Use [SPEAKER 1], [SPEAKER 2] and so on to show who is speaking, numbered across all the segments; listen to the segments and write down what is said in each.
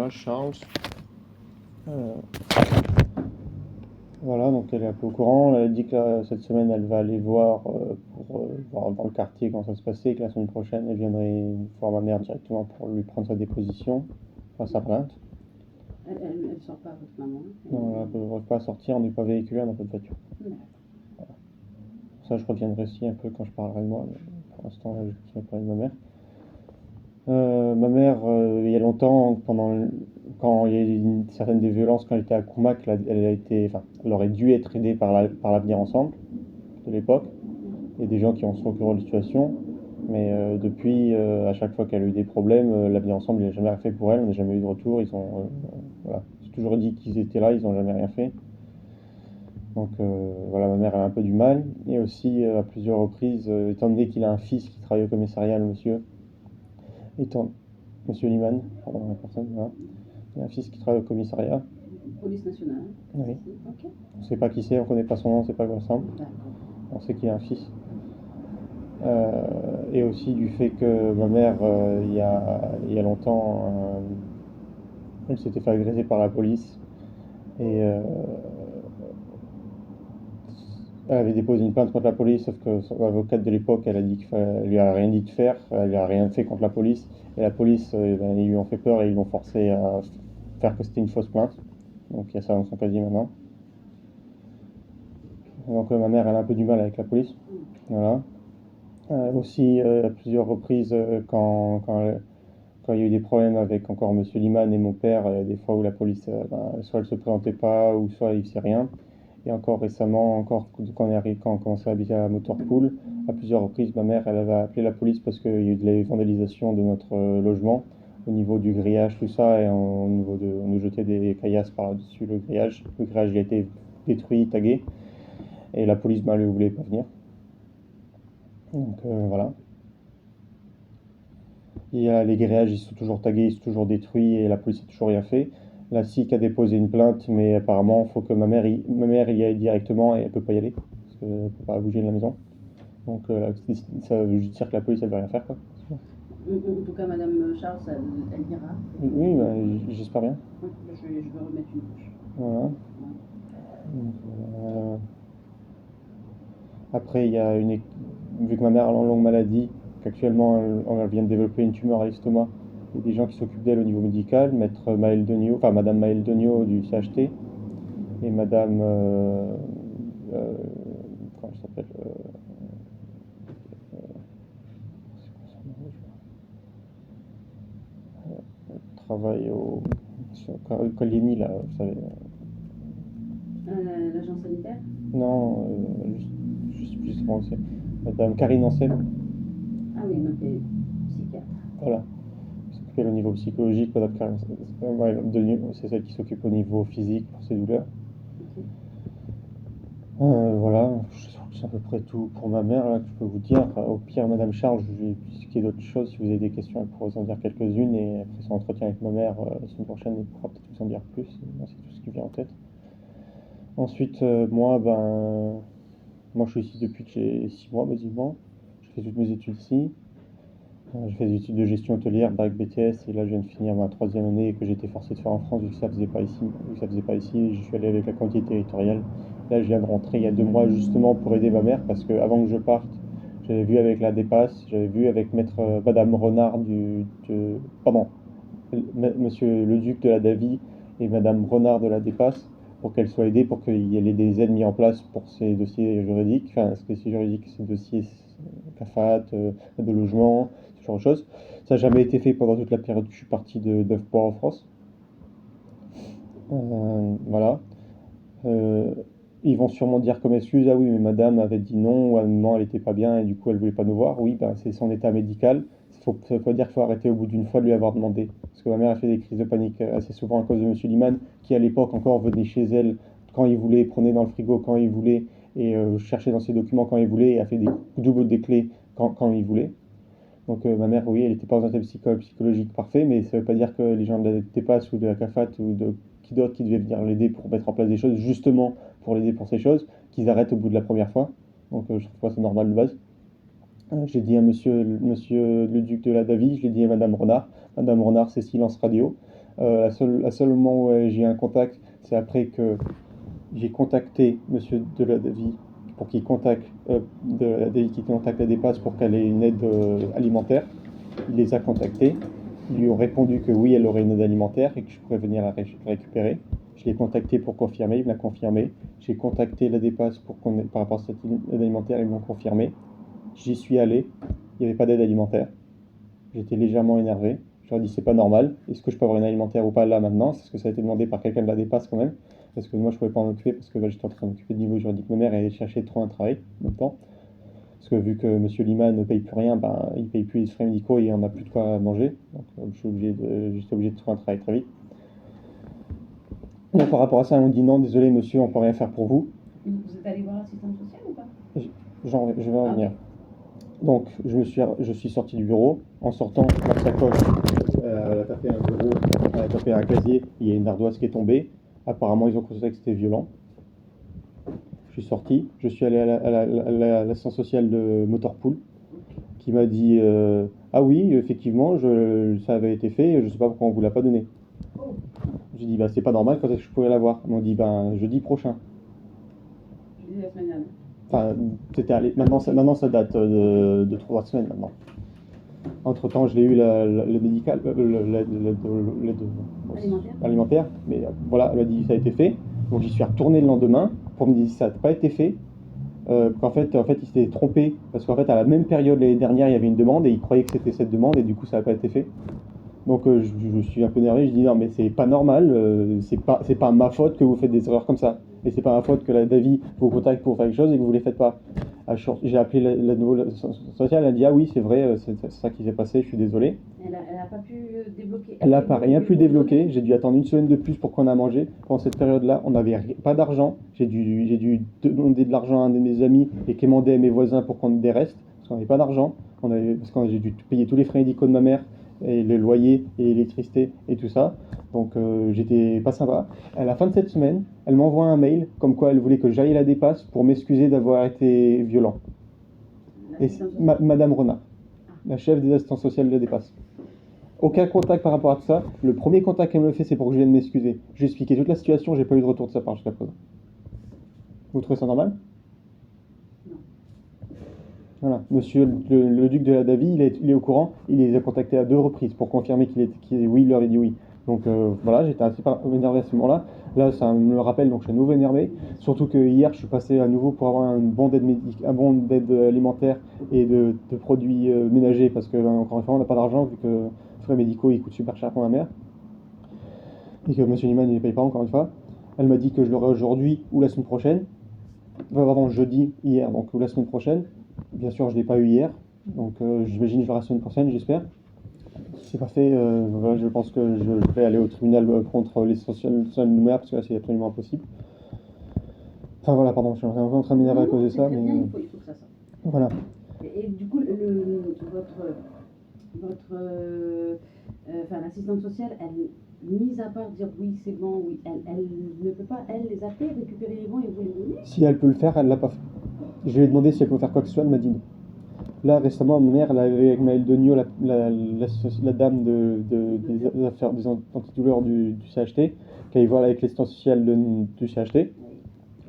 [SPEAKER 1] Voilà, Charles.
[SPEAKER 2] Euh, voilà, donc elle est un peu au courant. Elle a dit que là, cette semaine, elle va aller voir pour voir dans le quartier comment ça se passait, et que la semaine prochaine, elle viendrait voir ma mère directement pour lui prendre sa déposition, enfin sa plainte.
[SPEAKER 3] Elle sort pas, votre maman?
[SPEAKER 2] Non, elle ne peut pas sortir, on n'est pas véhiculé, on n'a pas de voiture.
[SPEAKER 3] D'accord.
[SPEAKER 2] Ça, je reviendrai aussi un peu quand je parlerai de moi, mais pour l'instant, là, je continue à parler de ma mère. Ma mère, il y a longtemps, quand il y a eu certaines des violences, quand elle était à Koumak, enfin, elle aurait dû être aidée par l'Avenir Ensemble de l'époque. Il y a des gens qui ont su au courant de la situation, mais depuis, à chaque fois qu'elle a eu des problèmes, l'Avenir Ensemble n'a jamais rien fait pour elle, on n'a jamais eu de retour. Voilà. J'ai toujours dit qu'ils étaient là, ils n'ont jamais rien fait. Donc voilà, ma mère elle a un peu du mal. Et aussi, à plusieurs reprises, étant donné qu'il a un fils qui travaille au commissariat, le monsieur, étant, monsieur Liman, pardon, la personne, voilà. Il a un fils qui travaille au commissariat.
[SPEAKER 3] Police nationale.
[SPEAKER 2] Oui.
[SPEAKER 3] Ok.
[SPEAKER 2] On ne sait pas qui c'est, on ne connaît pas son nom, on ne sait pas quoi ça ressemble.
[SPEAKER 3] D'accord.
[SPEAKER 2] On sait qu'il a un fils. Et aussi du fait que ma mère, il y a longtemps, elle s'était fait agresser par la police. Et elle avait déposé une plainte contre la police, sauf que son avocate de l'époque, elle a dit qu'elle lui a rien dit de faire, elle lui a rien fait contre la police. Et la police, ils lui ont fait peur et ils l'ont forcé à faire que c'était une fausse plainte. Donc il y a ça dans son casier maintenant. Donc ma mère, elle a un peu du mal avec la police. Voilà. Aussi, à plusieurs reprises, quand il y a eu des problèmes avec encore Monsieur Liman et mon père, des fois où la police, soit elle se présentait pas, ou soit il faisait rien. Et encore récemment, encore quand on commençait à habiter à Motorpool, à plusieurs reprises, ma mère, elle avait appelé la police parce qu'il y a eu de la vandalisation de notre logement, au niveau du grillage, tout ça, et on nous jetait des caillasses par-dessus le grillage. Le grillage il a été détruit, tagué, et la police, elle ne voulait pas venir. Donc voilà. Les grillages, ils sont toujours tagués, ils sont toujours détruits, et la police n'a toujours rien fait. La SIC a déposé une plainte, mais apparemment, il faut que ma mère y aille directement et elle peut pas y aller, parce qu'elle ne peut pas bouger de la maison. Donc ça veut juste dire que la police, elle veut rien faire, quoi.
[SPEAKER 3] En tout cas, Madame Charles, elle ira.
[SPEAKER 2] Oui, bah, j'espère bien.
[SPEAKER 3] Je vais remettre une couche.
[SPEAKER 2] Voilà. Donc, après, vu que ma mère a une longue maladie, qu'actuellement elle vient de développer une tumeur à l'estomac, il y a des gens qui s'occupent d'elle au niveau médical, Madame Maëlle Degnaud du CHT, et Madame, euh, comment elle s'appelle c'est quoi son nom déjà Elle travaille sur Coligny, là, vous savez.
[SPEAKER 3] L'agence sanitaire?
[SPEAKER 2] Non, je sais plus comment c'est. Madame Karine Ancel.
[SPEAKER 3] Ah oui, donc elle est psychiatre.
[SPEAKER 2] Voilà. S'occuper au niveau psychologique, Madame Karine c'est celle qui s'occupe au niveau physique pour ses douleurs.
[SPEAKER 3] Ok.
[SPEAKER 2] Voilà, c'est à peu près tout pour ma mère là, que je peux vous dire. Au pire, Madame Charles, je vais expliquer d'autres choses. Si vous avez des questions, elle pourra vous en dire quelques-unes. Et après son entretien avec ma mère, la semaine prochaine, elle pourra peut-être vous en dire plus. Moi, c'est tout ce qui vient en tête. Ensuite, moi, je suis ici depuis que j'ai 6 mois, basiquement. Je fais toutes mes études ici. Je fais des études de gestion hôtelière, bac BTS, et là, je viens de finir ma 3e année que j'ai été forcé de faire en France, vu que ça faisait pas ici. Vu que ça faisait pas ici, je suis allé avec la quantité territoriale. Là, je viens de rentrer il y a 2 mois justement pour aider ma mère, parce que avant que je parte, j'avais vu avec la DEPAS, j'avais vu avec maître Madame Renard pardon, Monsieur le Duc de la Davie et Madame Renard de la DEPAS, pour qu'elle soit aidée, pour qu'il y ait des aides mises en place pour ces dossiers juridiques, enfin, ces dossiers juridiques, ces dossiers CAFAT, de logement, ce genre de choses. Ça n'a jamais été fait pendant toute la période que je suis parti de Poids en France. Voilà. Euh, Ils vont sûrement dire comme excuse, ah oui, mais madame avait dit non, ou à un moment elle n'était pas bien et du coup elle voulait pas nous voir. Oui, ben, c'est son état médical. Ça veut pas dire qu'il faut arrêter au bout d'une fois de lui avoir demandé. Parce que ma mère a fait des crises de panique assez souvent à cause de Monsieur Liman, qui à l'époque encore venait chez elle quand il voulait, prenait dans le frigo quand il voulait, et cherchait dans ses documents quand il voulait, et a fait des doubles des clés quand il voulait. Donc ma mère, oui, elle n'était pas dans un état psychologique parfait, mais ça ne veut pas dire que les gens de la TEPAS ou de la CAFAT ou de qui d'autre qui devaient venir l'aider pour mettre en place des choses, justement pour l'aider pour ces choses, qu'ils arrêtent au bout de la première fois. Donc je trouve ça normal de base. J'ai dit à monsieur le duc de la Davie, je l'ai dit à Madame Renard. Madame Renard, c'est silence radio. La seule moment où j'ai eu un contact, c'est après que j'ai contacté Monsieur Deladevie pour qu'il contacte Deladevie qui contacte la DEPAS pour qu'elle ait une aide alimentaire. Il les a contactés. Ils lui ont répondu que oui, elle aurait une aide alimentaire et que je pourrais venir la récupérer. Je l'ai contacté pour confirmer, il me l'a confirmé. J'ai contacté la DEPAS par rapport à cette aide alimentaire, ils m'ont confirmé. J'y suis allé, il n'y avait pas d'aide alimentaire. J'étais légèrement énervé. Je leur ai dit c'est pas normal. Est-ce que je peux avoir une alimentaire ou pas là maintenant? C'est ce que ça a été demandé par quelqu'un de la DEPAS quand même. Parce que moi je pouvais pas m'en occuper parce que j'étais en train de m'occuper du niveau juridique. Ma mère elle cherchait trop un travail en même temps. Parce que vu que M. Lima ne paye plus rien, ben, il ne paye plus les frais médicaux et on n'a plus de quoi manger. Donc j'étais obligé de trouver un travail très vite. Donc par rapport à ça, on dit non, désolé monsieur, on ne peut rien faire pour vous.
[SPEAKER 3] Vous êtes allé voir l'assistante sociale ou pas?
[SPEAKER 2] Je vais en venir. Donc je suis sorti du bureau. En sortant, ma sacoche, elle a tapé un bureau, elle a tapé un casier, il y a une ardoise qui est tombée. Apparemment, ils ont constaté que c'était violent. Je suis sorti, je suis allé à l'assistance sociale de Motorpool qui m'a dit ah oui, effectivement, ça avait été fait, je ne sais pas pourquoi on ne vous l'a pas donné. J'ai dit bah c'est pas normal, quand est-ce que je pourrais l'avoir? Ils m'ont dit ben jeudi prochain.
[SPEAKER 3] Jeudi la semaine dernière.
[SPEAKER 2] Enfin, maintenant ça date de 3 semaines maintenant. Entre temps, je l'ai eu le médical, l'aide alimentaire, mais voilà, elle m'a dit ça a été fait. Donc j'y suis retourné le lendemain pour me dire ça n'a pas été fait. Qu'en fait, il s'était trompé parce qu'en fait, à la même période l'année dernière, il y avait une demande et il croyait que c'était cette demande et du coup, ça n'a pas été fait. Donc je suis un peu énervé, je dis non mais c'est pas normal, c'est pas ma faute que vous faites des erreurs comme ça. Et c'est pas ma faute que la Davy vous contacte pour faire quelque chose et que vous les faites pas. J'ai appelé la nouvelle sociale, elle a dit ah oui c'est vrai, c'est ça qui s'est passé, je suis désolé.
[SPEAKER 3] Elle a pas pu débloquer.
[SPEAKER 2] Elle n'a pas rien pu débloquer, j'ai dû attendre une semaine de plus pour qu'on a mangé. Pendant cette période-là, on n'avait pas d'argent, j'ai dû demander de l'argent à un de mes amis et quémander à mes voisins pour qu'on ait des restes, parce qu'on n'avait pas d'argent, parce que j'ai dû payer tous les frais médicaux de ma mère, et le loyer et l'électricité et tout ça. Donc j'étais pas sympa. À la fin de cette semaine, elle m'envoie un mail comme quoi elle voulait que j'aille à la DEPAS pour m'excuser d'avoir été violent. Et Madame Renard, la chef des assistants sociales de la DEPAS. Aucun contact par rapport à tout ça. Le premier contact qu'elle me fait, c'est pour que je vienne m'excuser. J'ai expliqué toute la situation, j'ai pas eu de retour de sa part jusqu'à présent. Vous trouvez ça normal? Voilà. Monsieur le duc de la Davy, il est au courant, il les a contactés à 2 reprises pour confirmer oui, il leur a dit oui. Donc voilà, j'étais assez énervé à ce moment-là. Là, ça me le rappelle, donc je suis à nouveau énervé. Surtout que hier, je suis passé à nouveau pour avoir un bon d'aide alimentaire et de produits ménagers parce que, encore une fois, on n'a pas d'argent vu que les frais médicaux ils coûtent super cher pour ma mère. Et que monsieur Niemann ne les paye pas, encore une fois. Elle m'a dit que je l'aurai aujourd'hui ou la semaine prochaine. Pardon, jeudi, hier, donc ou la semaine prochaine. Bien sûr, je ne l'ai pas eu hier, donc j'imagine que je l'aurai la semaine prochaine, j'espère. Si c'est pas fait, voilà, je pense que je vais aller au tribunal contre les sociales de Nouméa, parce que là, c'est absolument impossible. Enfin voilà, pardon, je suis en train de m'énerver à cause de ça.
[SPEAKER 3] Mais... Bien, il faut que ça sorte.
[SPEAKER 2] Voilà.
[SPEAKER 3] Et du coup, l'assistante sociale, elle, mis à part dire oui, c'est bon, oui, elle ne peut pas, elle, les appeler, récupérer les bons et vous les donner?
[SPEAKER 2] Si elle peut le faire, elle ne l'a pas fait. Je lui ai demandé si elle peut faire quoi que ce soit, elle m'a dit non. Là, récemment, ma mère, elle avait avec Maëlle Degnaud, la dame des affaires des antidouleurs du CHT, qui allait voir avec l'assistance sociale du CHT.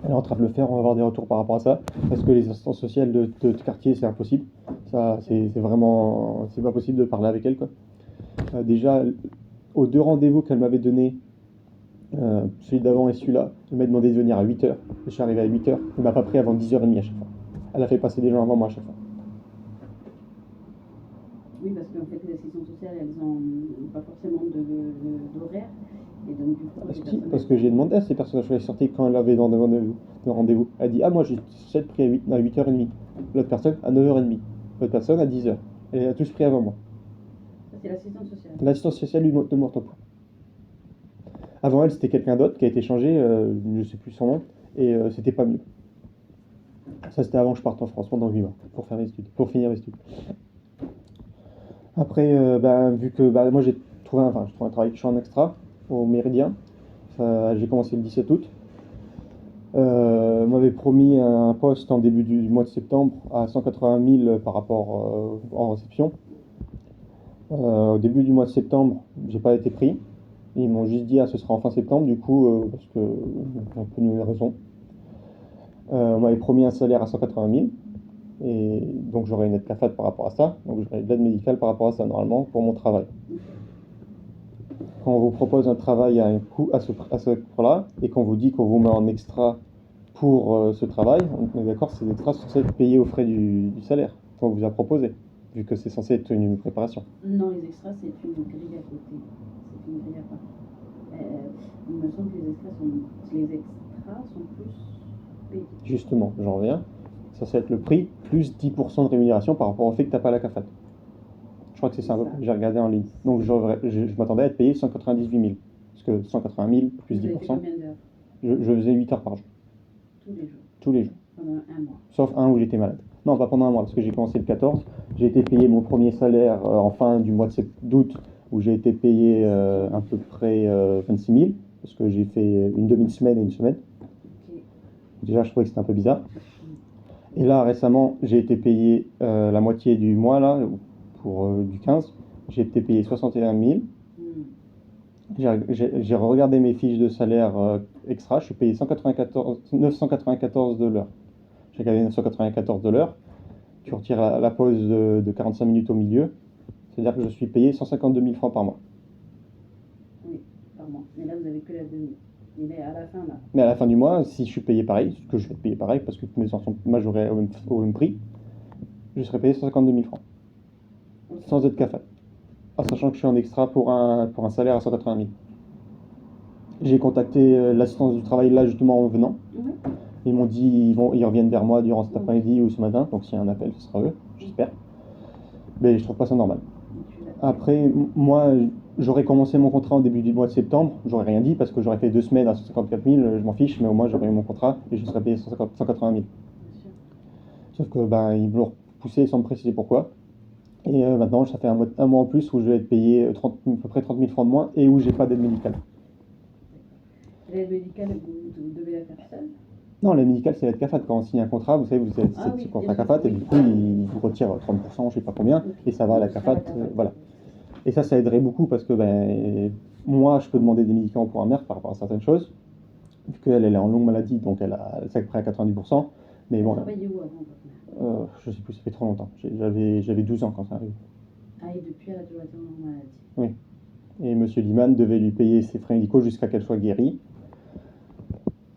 [SPEAKER 2] Elle est en train de le faire, on va avoir des retours par rapport à ça, parce que les assistances sociales de quartier, c'est impossible. Ça, c'est vraiment, c'est pas possible de parler avec elle, quoi. Déjà, aux 2 rendez-vous qu'elle m'avait donnés, celui d'avant et celui-là, elle m'a demandé de venir à 8h. Je suis arrivé à 8h, elle ne m'a pas pris avant 10h30 à chaque fois. Elle a fait passer des gens avant moi à chaque fois.
[SPEAKER 3] Oui, parce qu'en fait, les assistantes sociales, elles n'ont pas forcément d'horaire. Et donc, du coup,
[SPEAKER 2] parce que j'ai demandé à ces personnes, je suis sorti quand elle avait dans de rendez-vous. Elle dit ah, moi j'ai 7 pris à 8h30. L'autre personne à 9h30. L'autre personne à 10h. Elle a tous pris avant moi.
[SPEAKER 3] Ça, c'est l'assistante sociale.
[SPEAKER 2] L'assistante sociale de Motorpool. Avant elle, c'était quelqu'un d'autre qui a été changé, je ne sais plus son nom, et c'était pas mieux. Ça, c'était avant que je parte en France pendant 8 mois pour finir mes études. Après, vu que moi j'ai trouvé un travail, je suis en extra au Méridien. J'ai commencé le 17 août. On m'avait promis un poste en début du mois de septembre à 180 000 par rapport en réception. Au début du mois de septembre, j'ai pas été pris. Ils m'ont juste dit, ah, ce sera en fin septembre, du coup, parce que un peu de raison. On m'avait promis un salaire à 180 000, et donc j'aurais une aide CAFAD par rapport à ça, donc j'aurais de l'aide médicale par rapport à ça, normalement, pour mon travail. Quand on vous propose un travail à un coût à ce coût-là, et qu'on vous dit qu'on vous met en extra pour ce travail, on est d'accord, ces extras sont censés être payés aux frais du salaire qu'on vous a proposé, vu que c'est censé être une préparation.
[SPEAKER 3] Non, les extras, c'est une grille à côté. C'est une grille à part. Il me semble que les extras sont plus payés.
[SPEAKER 2] Justement, j'en reviens. Ça va être le prix plus 10% de rémunération par rapport au fait que tu n'as pas la CAFAD. Je crois que c'est ça, j'ai regardé en ligne. Donc je m'attendais à être payé 198 000. Parce que 180 000 plus
[SPEAKER 3] Vous avez fait
[SPEAKER 2] 10%,
[SPEAKER 3] combien d'heures?
[SPEAKER 2] je faisais 8 heures par jour.
[SPEAKER 3] Tous les jours.
[SPEAKER 2] Tous les jours.
[SPEAKER 3] Pendant un mois.
[SPEAKER 2] Sauf un où j'étais malade. Non, pas pendant un mois, parce que j'ai commencé le 14. J'ai été payé mon premier salaire en fin du mois d'août, où j'ai été payé à peu près 26 000, parce que j'ai fait une demi-semaine et une semaine.
[SPEAKER 3] Ok.
[SPEAKER 2] Déjà, je trouvais que c'était un peu bizarre. Et là, récemment, j'ai été payé la moitié du mois, là, pour du 15. J'ai été payé 61 000. J'ai regardé mes fiches de salaire extra, je suis payé 994 de l'heure. J'ai gagné 994 de l'heure. Tu retires la pause de 45 minutes au milieu, c'est-à-dire que je suis payé 152 000 francs par mois.
[SPEAKER 3] Oui, par mois. Mais là, vous avez que la demi. Il est à la fin, là.
[SPEAKER 2] Mais à la fin du mois, si je suis payé pareil, ce que je vais être payé pareil parce que tous mes heures sont majorées au même prix, je serai payé 152 000 francs,
[SPEAKER 3] Ok.
[SPEAKER 2] sans être CAFA. En sachant que je suis en extra pour un salaire à 180 000. J'ai contacté l'assistance du travail là justement en venant.
[SPEAKER 3] Oui.
[SPEAKER 2] Ils m'ont dit ils reviennent vers moi durant cet après-midi ou ce matin, donc s'il y a un appel, ce sera eux, j'espère. Mais je trouve pas ça normal. Après, moi, j'aurais commencé mon contrat en début du mois de septembre, j'aurais rien dit parce que j'aurais fait 2 semaines à 154 000, je m'en fiche, mais au moins j'aurais eu mon contrat et je serais payé 180 000.
[SPEAKER 3] Bien sûr.
[SPEAKER 2] Sauf que ils me l'ont repoussé sans me préciser pourquoi. Et maintenant, ça fait un mois en plus où je vais être payé à peu près 30 000 francs de moins et où j'ai pas d'aide médicale.
[SPEAKER 3] L'aide médicale, vous devez la faire seule?
[SPEAKER 2] Non, l'aide médicale, c'est l'aide CAFAD. Quand on signe un contrat, vous savez, vous êtes
[SPEAKER 3] Ah oui,
[SPEAKER 2] ce contrat
[SPEAKER 3] bien sûr,
[SPEAKER 2] CAFAD et
[SPEAKER 3] oui.
[SPEAKER 2] du coup, ils vous retirent 30%, je sais pas combien, et ça va à la CAFAD. Voilà. Et ça aiderait beaucoup parce que moi, je peux demander des médicaments pour ma mère par rapport à certaines choses, vu qu'elle est en longue maladie, donc elle est près à 90%. Mais bon,
[SPEAKER 3] Vous travaillez où avant votre mère?
[SPEAKER 2] je sais plus, ça fait trop longtemps. J'avais 12 ans quand ça arrive.
[SPEAKER 3] Ah, et depuis, elle a toujours été en maladie.
[SPEAKER 2] Oui. Et M. Liman devait lui payer ses frais médicaux jusqu'à qu'elle soit guérie.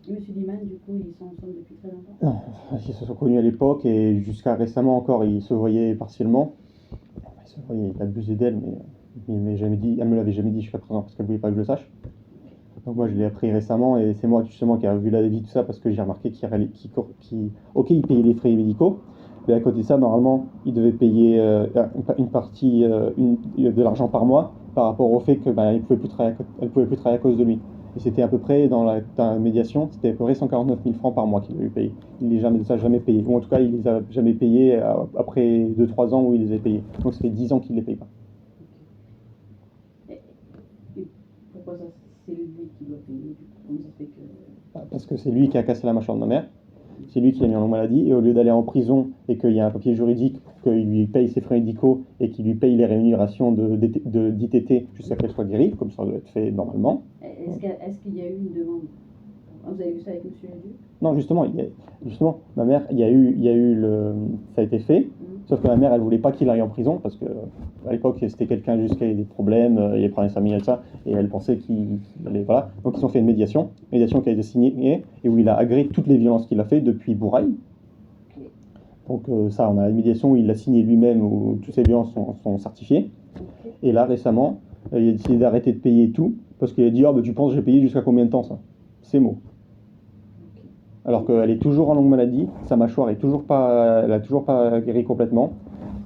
[SPEAKER 3] Et M. Liman, du coup, ils sont ensemble depuis très longtemps?
[SPEAKER 2] Non, ils se sont connus à l'époque et jusqu'à récemment encore, ils se voyaient partiellement. Ils se voyaient, il abusait d'elle, mais elle me l'avait jamais dit jusqu'à présent parce qu'elle voulait pas que je le sache. Donc moi je l'ai appris récemment et c'est moi justement qui a vu la vie tout ça parce que j'ai remarqué ok, il payait les frais médicaux, mais à côté de ça normalement il devait payer une partie de l'argent par mois par rapport au fait que elle pouvait plus travailler à cause de lui. Et c'était à peu près dans la médiation, c'était à peu près 149 000 francs par mois qu'il devait payer. Il les a jamais payé, ou en tout cas il les a jamais payés après 2-3 ans où il les a payés. Donc ça fait 10 ans qu'il les paye pas.
[SPEAKER 3] Et pourquoi ça, c'est lui qui doit payer, du coup? Comment ça fait que...
[SPEAKER 2] Parce que c'est lui qui a cassé la mâchoire de ma mère, c'est lui qui l'a mis en maladie, et au lieu d'aller en prison et qu'il y a un papier juridique pour qu'il lui paye ses frais médicaux et qu'il lui paye les rémunérations d'ITT jusqu'à qu'elle soit guérie, comme ça doit être fait normalement.
[SPEAKER 3] Est-ce qu'il y a eu une demande? Vous avez vu ça avec M. Leduc?
[SPEAKER 2] Non, justement, ma mère, ça a été fait, sauf que ma mère, elle voulait pas qu'il aille en prison parce que à l'époque, c'était quelqu'un juste qui avait des problèmes, il y avait des problèmes familiaux, ça, et elle pensait qu'il allait, voilà. Donc ils ont fait une médiation qui a été signée et où il a agréé toutes les violences qu'il a fait depuis Bourail.
[SPEAKER 3] Okay.
[SPEAKER 2] Donc ça, on a une médiation où il l'a signé lui-même, où toutes ces violences sont certifiées.
[SPEAKER 3] Okay.
[SPEAKER 2] Et là, récemment, il a décidé d'arrêter de payer tout parce qu'il a dit, tu penses que j'ai payé jusqu'à combien de temps ça? C'est mots. Alors qu'elle est toujours en longue maladie, sa mâchoire elle a toujours pas guéri complètement,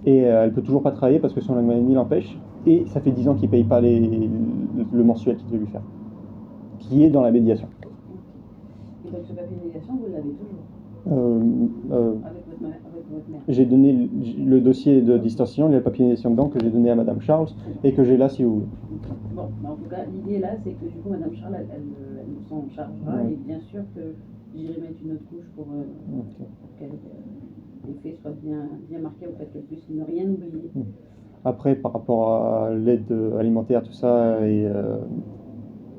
[SPEAKER 2] et elle peut toujours pas travailler parce que son longue maladie l'empêche, et ça fait 10 ans qu'il paye pas le mensuel qu'il devait lui faire, qui est dans la médiation.
[SPEAKER 3] Et donc ce papier de médiation, vous l'avez toujours? Avec votre mère?
[SPEAKER 2] J'ai donné le dossier de distanciation, il y a le papier de médiation dedans que j'ai donné à Madame Charles, et que j'ai là si vous voulez.
[SPEAKER 3] Bon, en tout cas, l'idée là, c'est que du coup, Madame Charles, elle nous s'en chargera, et bien sûr que j'irai mettre une autre couche pour que les faits soient bien marqués, au fait qu'elle puisse ne rien oublier.
[SPEAKER 2] Après, par rapport à l'aide alimentaire, tout ça, et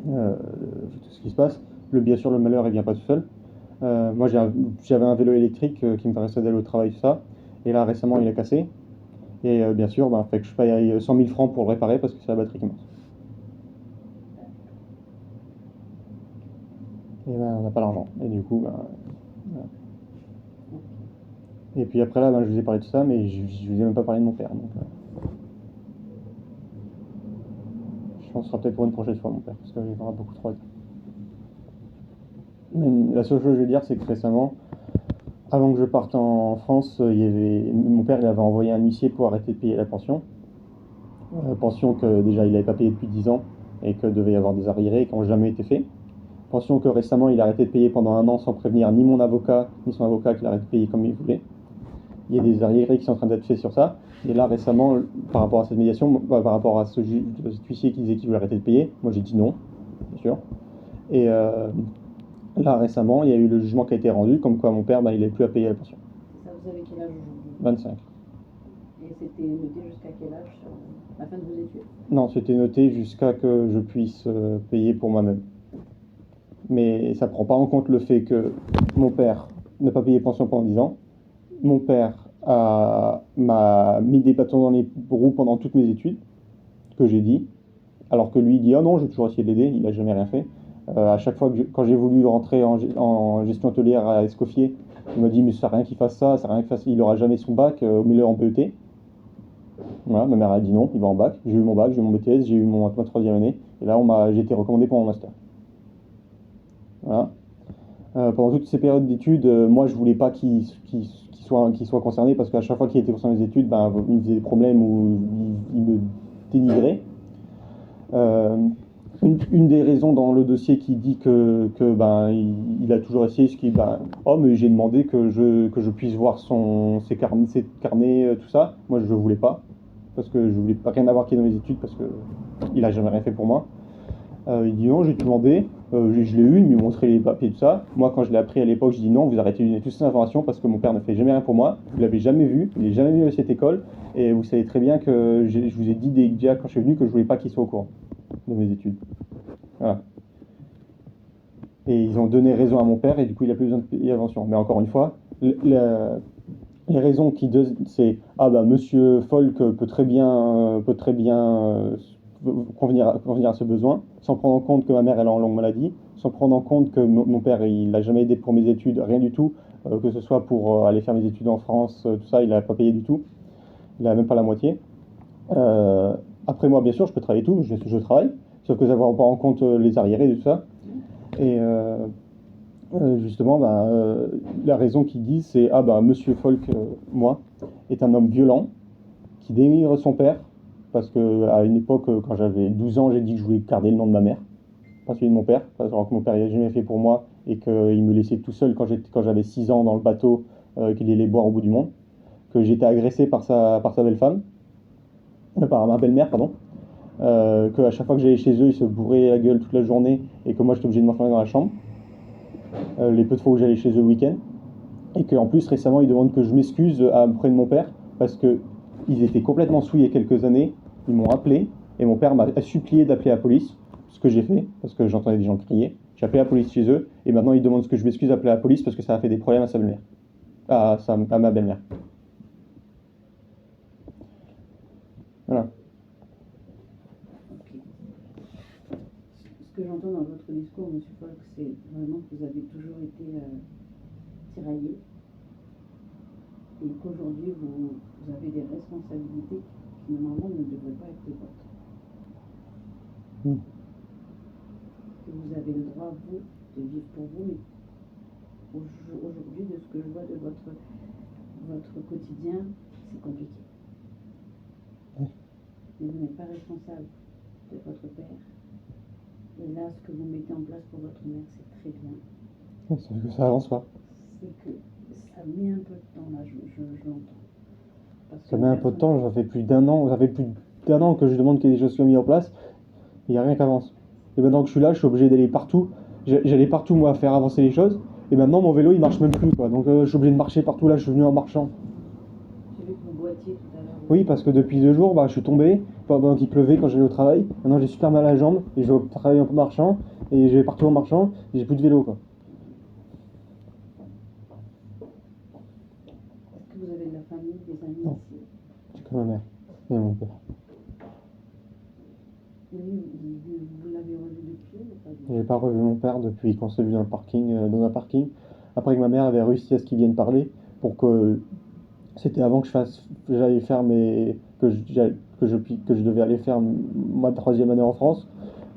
[SPEAKER 2] tout ce qui se passe. Bien sûr, le malheur, il vient pas tout seul. Moi, j'avais un vélo électrique qui me permettait d'aller au travail, tout ça. Et là, récemment, il a cassé. Et bien sûr, fait que je paye 100 000 francs pour le réparer parce que c'est la batterie qui marche. Et on n'a pas l'argent. Et du coup, voilà. Et puis après là, je vous ai parlé de ça, mais je vous ai même pas parlé de mon père. Donc, je pense que ce sera peut-être pour une prochaine fois, mon père, parce qu'il y aura beaucoup trop à dire. La seule chose que je vais dire, c'est que récemment, avant que je parte en France, mon père il avait envoyé un huissier pour arrêter de payer la pension. Pension que déjà il n'avait pas payée depuis 10 ans et que devait y avoir des arriérés qui n'ont jamais été faits. Pension que récemment il a arrêté de payer pendant un an sans prévenir ni mon avocat ni son avocat qu'il arrête de payer comme il voulait. Il y a des arriérés qui sont en train d'être faits sur ça. Et là récemment, par rapport à cette médiation, par rapport à cet huissier qui disait qu'il voulait arrêter de payer, moi j'ai dit non, bien sûr. Et là récemment, il y a eu le jugement qui a été rendu, comme quoi mon père, il n'avait plus à payer la pension.
[SPEAKER 3] Ça, vous avez quel âge aujourd'hui?
[SPEAKER 2] 25.
[SPEAKER 3] Et c'était noté jusqu'à quel âge sur la fin de vos études?
[SPEAKER 2] Non, c'était noté jusqu'à que je puisse payer pour moi-même. Mais ça ne prend pas en compte le fait que mon père n'a pas payé pension pendant 10 ans. Mon père m'a mis des bâtons dans les roues pendant toutes mes études, que j'ai dit. Alors que lui, il dit « Ah non, j'ai toujours essayé de l'aider, il n'a jamais rien fait. » À chaque fois, quand j'ai voulu rentrer en gestion hôtelière à Escoffier, il m'a dit « Mais ça sert à rien qu'il fasse ça, ça sert à rien qu'il fasse... il n'aura jamais son bac, mets-le en BET. » Voilà, ma mère a dit non, il va en bac. J'ai eu mon bac, j'ai eu mon BTS, j'ai eu ma troisième année. Et là, j'ai été recommandé pour mon master. Voilà. Pendant toutes ces périodes d'études, moi, je voulais pas qu'il soit concerné parce qu'à chaque fois qu'il était concerné des études, il me faisait des problèmes ou il me dénigrait. Une des raisons dans le dossier qui dit il a toujours essayé, ce qui mais j'ai demandé que je puisse voir ses carnets, tout ça. Moi, je voulais pas parce que je voulais pas rien avoir qui est dans mes études parce que il a jamais rien fait pour moi. Il dit non, j'ai tout demandé, je l'ai eu, il m'a montré les papiers, tout ça. Moi, quand je l'ai appris à l'époque, je dis non, vous arrêtez de donner toutes ces informations parce que mon père ne fait jamais rien pour moi. Vous l'avez jamais vu, il n'est jamais venu à cette école et vous savez très bien que je vous ai dit déjà quand je suis venu que je voulais pas qu'il soit au courant de mes études. Voilà. Et ils ont donné raison à mon père et du coup il a plus besoin de payer l'avance. Mais encore une fois, les raisons qui donnent, c'est Monsieur Folk peut très bien convenir à ce besoin, sans prendre en compte que ma mère elle est en longue maladie, sans prendre en compte que mon père il n'a jamais aidé pour mes études, rien du tout, que ce soit pour aller faire mes études en France, tout ça, il n'a pas payé du tout, il n'a même pas la moitié. Après moi, bien sûr, je peux travailler tout, je travaille, sauf que ça ne prend pas en compte les arriérés et tout ça. Et justement, la raison qu'ils disent, c'est Monsieur Folk, moi, est un homme violent qui dénigre son père parce qu'à une époque, quand j'avais 12 ans, j'ai dit que je voulais garder le nom de ma mère, pas celui de mon père, alors que mon père n'a jamais fait pour moi et qu'il me laissait tout seul quand j'avais 6 ans dans le bateau, qu'il allait boire au bout du monde, que j'étais agressé par sa belle-femme, par ma belle-mère, pardon, qu'à chaque fois que j'allais chez eux, ils se bourraient la gueule toute la journée et que moi j'étais obligé de m'enfermer dans la chambre, les peu de fois où j'allais chez eux le week-end, et qu'en plus récemment ils demandent que je m'excuse auprès de mon père parce qu'ils étaient complètement saouls il y a quelques années, ils m'ont appelé et mon père m'a supplié d'appeler la police, ce que j'ai fait parce que j'entendais des gens crier. J'ai appelé la police chez eux et maintenant ils demandent que je m'excuse d'appeler la police parce que ça a fait des problèmes à sa belle-mère, à ma belle-mère. Voilà.
[SPEAKER 3] Okay. Ce que j'entends dans votre discours, M. Folk, c'est vraiment que vous avez toujours été tiraillé et qu'aujourd'hui vous avez des responsabilités qui normalement ne devraient pas être les vôtres. Que vous avez le droit, vous, de vivre pour vous, mais aujourd'hui, de ce que je vois de votre quotidien, c'est compliqué. Mais vous n'êtes pas responsable de votre père. Et là, ce que vous mettez en place pour votre mère, c'est très bien.
[SPEAKER 2] C'est que ça avance pas.
[SPEAKER 3] C'est que ça met un peu de temps, là, je l'entends.
[SPEAKER 2] Ça met un peu de temps, ça fait plus d'un an que je demande que des choses soient mises en place, il n'y a rien qui avance. Et maintenant que je suis là, je suis obligé d'aller partout. J'allais partout, moi, faire avancer les choses. Et maintenant, mon vélo, il marche même plus, quoi. Donc, je suis obligé de marcher partout. Là, je suis venu en marchant.
[SPEAKER 3] J'ai vu que vous boitiez tout à l'heure.
[SPEAKER 2] Oui, parce que depuis 2 jours, je suis tombé. pendant qu'il pleuvait quand j'allais au travail. Maintenant j'ai super mal à la jambe et je vais au travail en marchant et je vais partout en marchant et j'ai plus de vélo quoi.
[SPEAKER 3] Est-ce que vous avez de la famille, des amis
[SPEAKER 2] Non.
[SPEAKER 3] ici?
[SPEAKER 2] J'ai que ma mère et mon père.
[SPEAKER 3] Et lui, vous l'avez revu depuis ou pas du tout?
[SPEAKER 2] J'ai pas revu mon père depuis qu'on s'est vu dans le parking, dans un parking. Après que ma mère avait réussi à ce qu'il vienne parler pour que c'était avant que j'allais faire mes que je devais aller faire ma troisième année en France.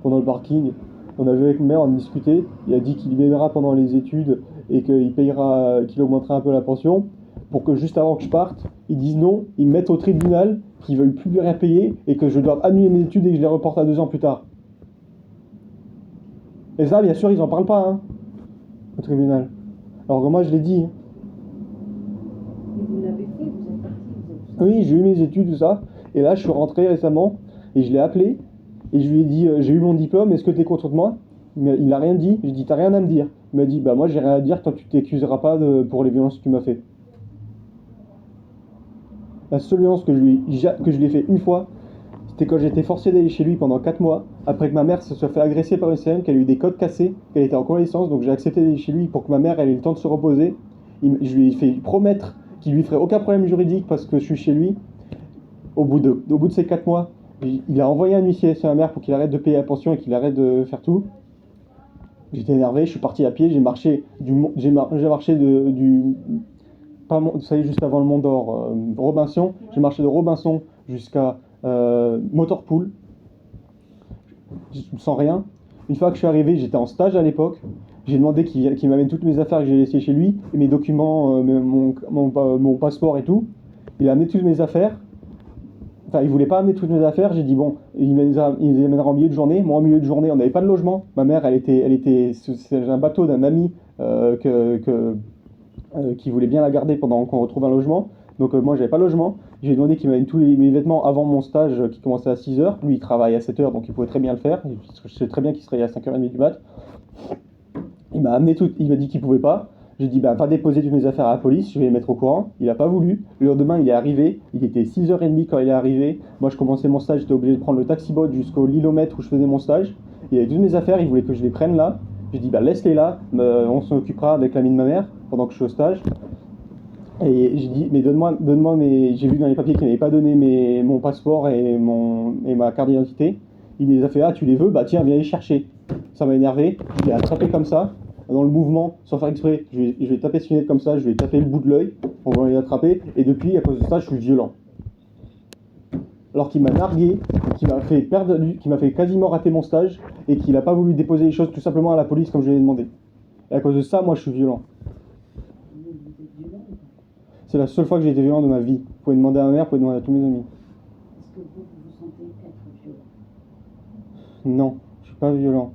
[SPEAKER 2] Pendant le parking, on avait avec ma mère, on discutait. Il a dit qu'il m'aidera pendant les études et qu'il augmentera un peu la pension pour que juste avant que je parte, ils disent non, ils me mettent au tribunal, qu'ils ne veuillent plus rien payer et que je dois annuler mes études et que je les reporte à 2 ans plus tard. Et ça, bien sûr, ils en parlent pas, hein, au tribunal. Alors que moi, je l'ai dit. Hein.
[SPEAKER 3] Et vous l'avez fait, vous êtes parti, vous êtes...
[SPEAKER 2] Oui, j'ai eu mes études, tout ça. Et là, je suis rentré récemment et je l'ai appelé et je lui ai dit j'ai eu mon diplôme, est-ce que tu es contre moi? Mais il a rien dit. J'ai dit t'as rien à me dire. Il m'a dit bah moi j'ai rien à dire tant que tu t'accuseras pas pour les violences que tu m'as fait. La seule violence que je l'ai fait une fois, c'était quand j'étais forcé d'aller chez lui pendant 4 mois, après que ma mère se soit fait agresser par une CM, qu'elle a eu des côtes cassées, qu'elle était en convalescence, donc j'ai accepté d'aller chez lui pour que ma mère elle ait le temps de se reposer. Je lui ai fait promettre qu'il lui ferait aucun problème juridique parce que je suis chez lui. Au bout de ces 4 mois, il a envoyé un huissier sur ma mère pour qu'il arrête de payer la pension et qu'il arrête de faire tout. J'étais énervé, je suis parti à pied, j'ai marché vous savez, juste avant le Mont d'Or, Robinson. J'ai marché de Robinson jusqu'à Motorpool, sans rien. Une fois que je suis arrivé, j'étais en stage à l'époque. J'ai demandé qu'il m'amène toutes mes affaires que j'ai laissées chez lui, et mes documents, mon passeport et tout. Il a amené toutes mes affaires. Enfin, il voulait pas amener toutes mes affaires. J'ai dit bon, il les amènera en milieu de journée. Moi, en milieu de journée, on n'avait pas de logement. Ma mère, c'est un bateau d'un ami qui voulait bien la garder pendant qu'on retrouve un logement. Donc moi, j'avais pas de logement. J'ai demandé qu'il m'amène tous mes vêtements avant mon stage qui commençait à 6h. Lui, il travaille à 7h, donc il pouvait très bien le faire. Je sais très bien qu'il serait à 5h30 du mat. Il m'a amené tout. Il m'a dit qu'il pouvait pas. J'ai dit, bah, va déposer toutes mes affaires à la police, je vais les mettre au courant. Il n'a pas voulu. Le lendemain, il est arrivé. Il était 6h30 quand il est arrivé. Moi, je commençais mon stage, j'étais obligé de prendre le taxi-bot jusqu'au Lilomètre où je faisais mon stage. Il avait toutes mes affaires, il voulait que je les prenne là. J'ai dit, bah, laisse-les là, on s'en occupera avec l'ami de ma mère pendant que je suis au stage. Et j'ai dit, mais donne-moi mes. J'ai vu dans les papiers qu'il n'avait pas donné mon passeport et ma carte d'identité. Il les a fait, ah, tu les veux? Bah, tiens, viens les chercher. Ça m'a énervé. Je l'ai attrapé comme ça, dans le mouvement, sans faire exprès. Je vais taper ses lunettes comme ça, je vais taper le bout de l'œil. On va les attraper. Et depuis, à cause de ça, je suis violent. Alors qu'il m'a nargué, qu'il m'a fait quasiment rater mon stage et qu'il n'a pas voulu déposer les choses tout simplement à la police comme je lui ai demandé. Et à cause de ça, moi, je suis violent.
[SPEAKER 3] Vous êtes violent ou pas?
[SPEAKER 2] C'est la seule fois que j'ai été violent de ma vie. Vous pouvez demander à ma mère, vous pouvez demander à tous mes amis.
[SPEAKER 3] Est-ce que vous sentez être violent?
[SPEAKER 2] Non, je suis pas violent.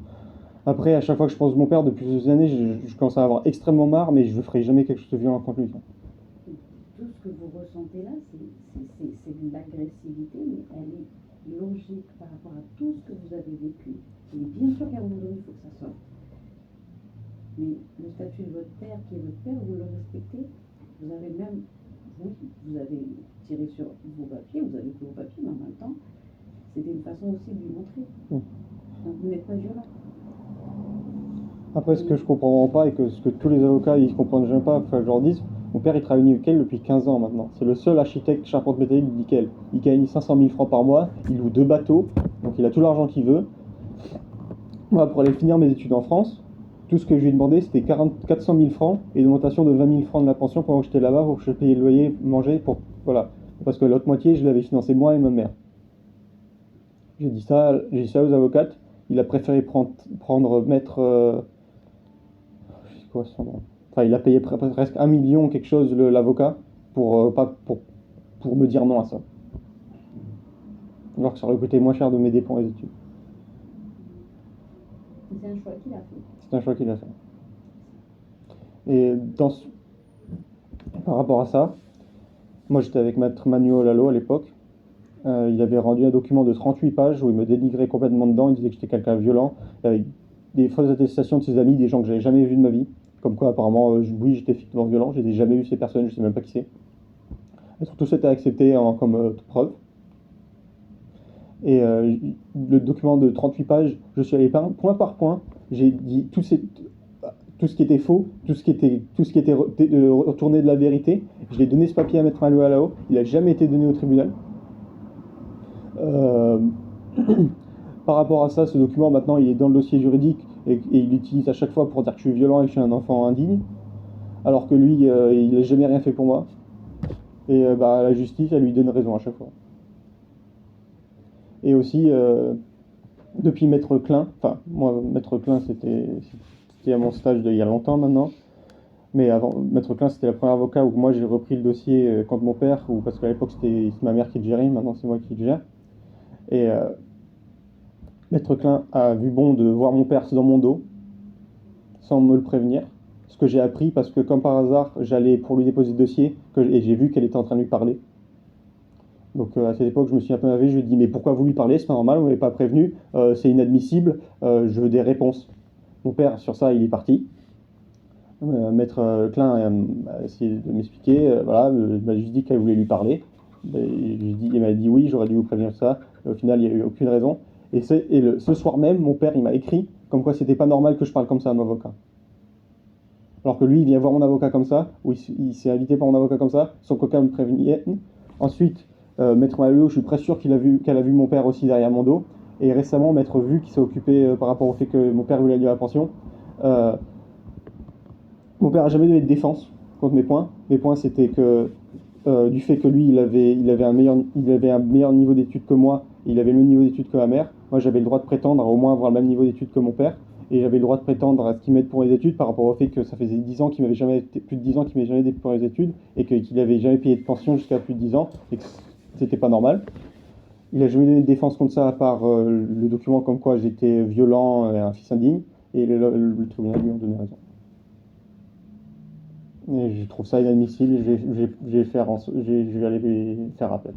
[SPEAKER 2] Après, à chaque fois que je pense mon père depuis plusieurs années, je commence à avoir extrêmement marre, mais je ne ferai jamais quelque chose de violent contre lui.
[SPEAKER 3] Tout ce que vous ressentez là, c'est de l'agressivité, mais elle est logique par rapport à tout ce que vous avez vécu. Et bien sûr qu'à un moment donné, il faut que ça sorte. Mais le statut de votre père, qui est votre père, vous le respectez. Vous avez même, vous avez tiré sur vos papiers, vous avez fait vos papiers, mais en même temps, c'était une façon aussi de lui montrer. Donc vous n'êtes pas violent.
[SPEAKER 2] Après, ce que je comprends pas et ce que tous les avocats ils comprennent jamais pas, enfin, je leur dise, mon père il travaille au Nickel depuis 15 ans maintenant. C'est le seul architecte charpente métallique du Nickel. Il gagne 500 000 francs par mois, il loue 2 bateaux, donc il a tout l'argent qu'il veut. Moi, pour aller finir mes études en France, tout ce que je lui ai demandé c'était 400 000 francs et une augmentation de 20 000 francs de la pension pendant que j'étais là-bas pour que je paye le loyer, manger, voilà. Parce que l'autre moitié je l'avais financé moi et ma mère. J'ai dit ça aux avocates. Il a préféré prendre maître. Je sais quoi son nom. Enfin, il a payé presque 1 million quelque chose l'avocat pour me dire non à ça. Alors que ça aurait coûté moins cher de m'aider pour les études.
[SPEAKER 3] C'est un choix qu'il a fait.
[SPEAKER 2] C'est un choix qu'il a fait. Et par rapport à ça, moi j'étais avec maître Manuel Lalo à l'époque. Il avait rendu un document de 38 pages où il me dénigrait complètement dedans. Il disait que j'étais quelqu'un de violent, avec des fausses attestations de ses amis, des gens que j'avais jamais vus de ma vie. Comme quoi, apparemment, oui, j'étais effectivement violent. Je n'ai jamais vu ces personnes, je sais même pas qui c'est. Et surtout, c'était accepté comme preuve. Et le document de 38 pages, je suis allé point par point, j'ai dit tout ce qui était faux, tout ce qui était retourné de la vérité. Je l'ai donné ce papier à Maître Maloualao, il n'a jamais été donné au tribunal. Euh, Par rapport à ça, ce document maintenant il est dans le dossier juridique et il l'utilise à chaque fois pour dire que je suis violent et que je suis un enfant indigne, alors que lui il n'a jamais rien fait pour moi. Et la justice elle lui donne raison à chaque fois. Et aussi, depuis Maître Klein, enfin moi Maître Klein c'était à mon stage d'il y a longtemps maintenant, mais avant Maître Klein c'était le premier avocat où moi j'ai repris le dossier contre mon père, ou parce qu'à l'époque c'était ma mère qui le gérait, maintenant c'est moi qui le gère. Et Maître Klein a vu bon de voir mon père dans mon dos, sans me le prévenir. Ce que j'ai appris parce que comme par hasard, j'allais pour lui déposer le dossier et j'ai vu qu'elle était en train de lui parler. Donc à cette époque, je me suis un peu énervé, je lui ai dit mais pourquoi vous lui parlez, c'est pas normal, vous m'avez pas prévenu, c'est inadmissible, je veux des réponses. Mon père, sur ça, il est parti. Maître Klein a essayé de m'expliquer, voilà, il m'a juste dit qu'elle voulait lui parler. Il m'a dit oui, j'aurais dû vous prévenir ça. Au final, il n'y a eu aucune raison. Ce soir même, mon père, il m'a écrit comme quoi c'était pas normal que je parle comme ça à mon avocat. Alors que lui, il vient voir mon avocat comme ça, ou il s'est invité par mon avocat comme ça, sans qu'aucun me prévienne. Ensuite, Maître Malou, je suis presque sûr qu'elle a vu mon père aussi derrière mon dos. Et récemment, Maître Vu, qui s'est occupé par rapport au fait que mon père voulait aller à la pension, mon père n'a jamais donné de défense contre mes points. Mes points, c'était que du fait que lui, il avait un meilleur niveau d'études que moi, il avait le même niveau d'études que ma mère. Moi, j'avais le droit de prétendre à au moins avoir le même niveau d'études que mon père. Et j'avais le droit de prétendre à ce qu'il m'aide pour les études par rapport au fait que ça faisait 10 ans qu'il m'avait jamais plus de 10 ans qu'il m'avait jamais aidé pour les études et qu'il n'avait jamais payé de pension jusqu'à plus de 10 ans et que c'était pas normal. Il n'a jamais donné de défense contre ça à part le document comme quoi j'étais violent et un fils indigne, et le tribunal lui a donné raison. Et je trouve ça inadmissible, je vais aller faire appel.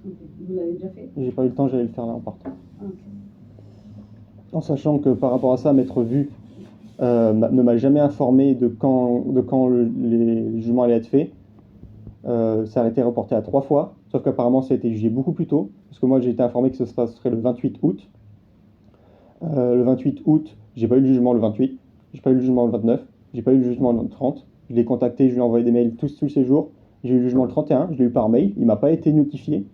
[SPEAKER 3] Okay. Vous l'avez déjà fait?
[SPEAKER 2] J'ai pas eu le temps, j'allais le faire là en partant.
[SPEAKER 3] Okay.
[SPEAKER 2] En sachant que par rapport à ça, Maître Vu ne m'a jamais informé de quand les jugements allaient être faits. Ça a été reporté à 3 fois, sauf qu'apparemment ça a été jugé beaucoup plus tôt, parce que moi j'ai été informé que ce serait le 28 août. Le 28 août, j'ai pas eu le jugement le 28, j'ai pas eu le jugement le 29, j'ai pas eu le jugement le 30. Je l'ai contacté, je lui ai envoyé des mails tous ces jours. J'ai eu le jugement le 31, je l'ai eu par mail, il m'a pas été notifié.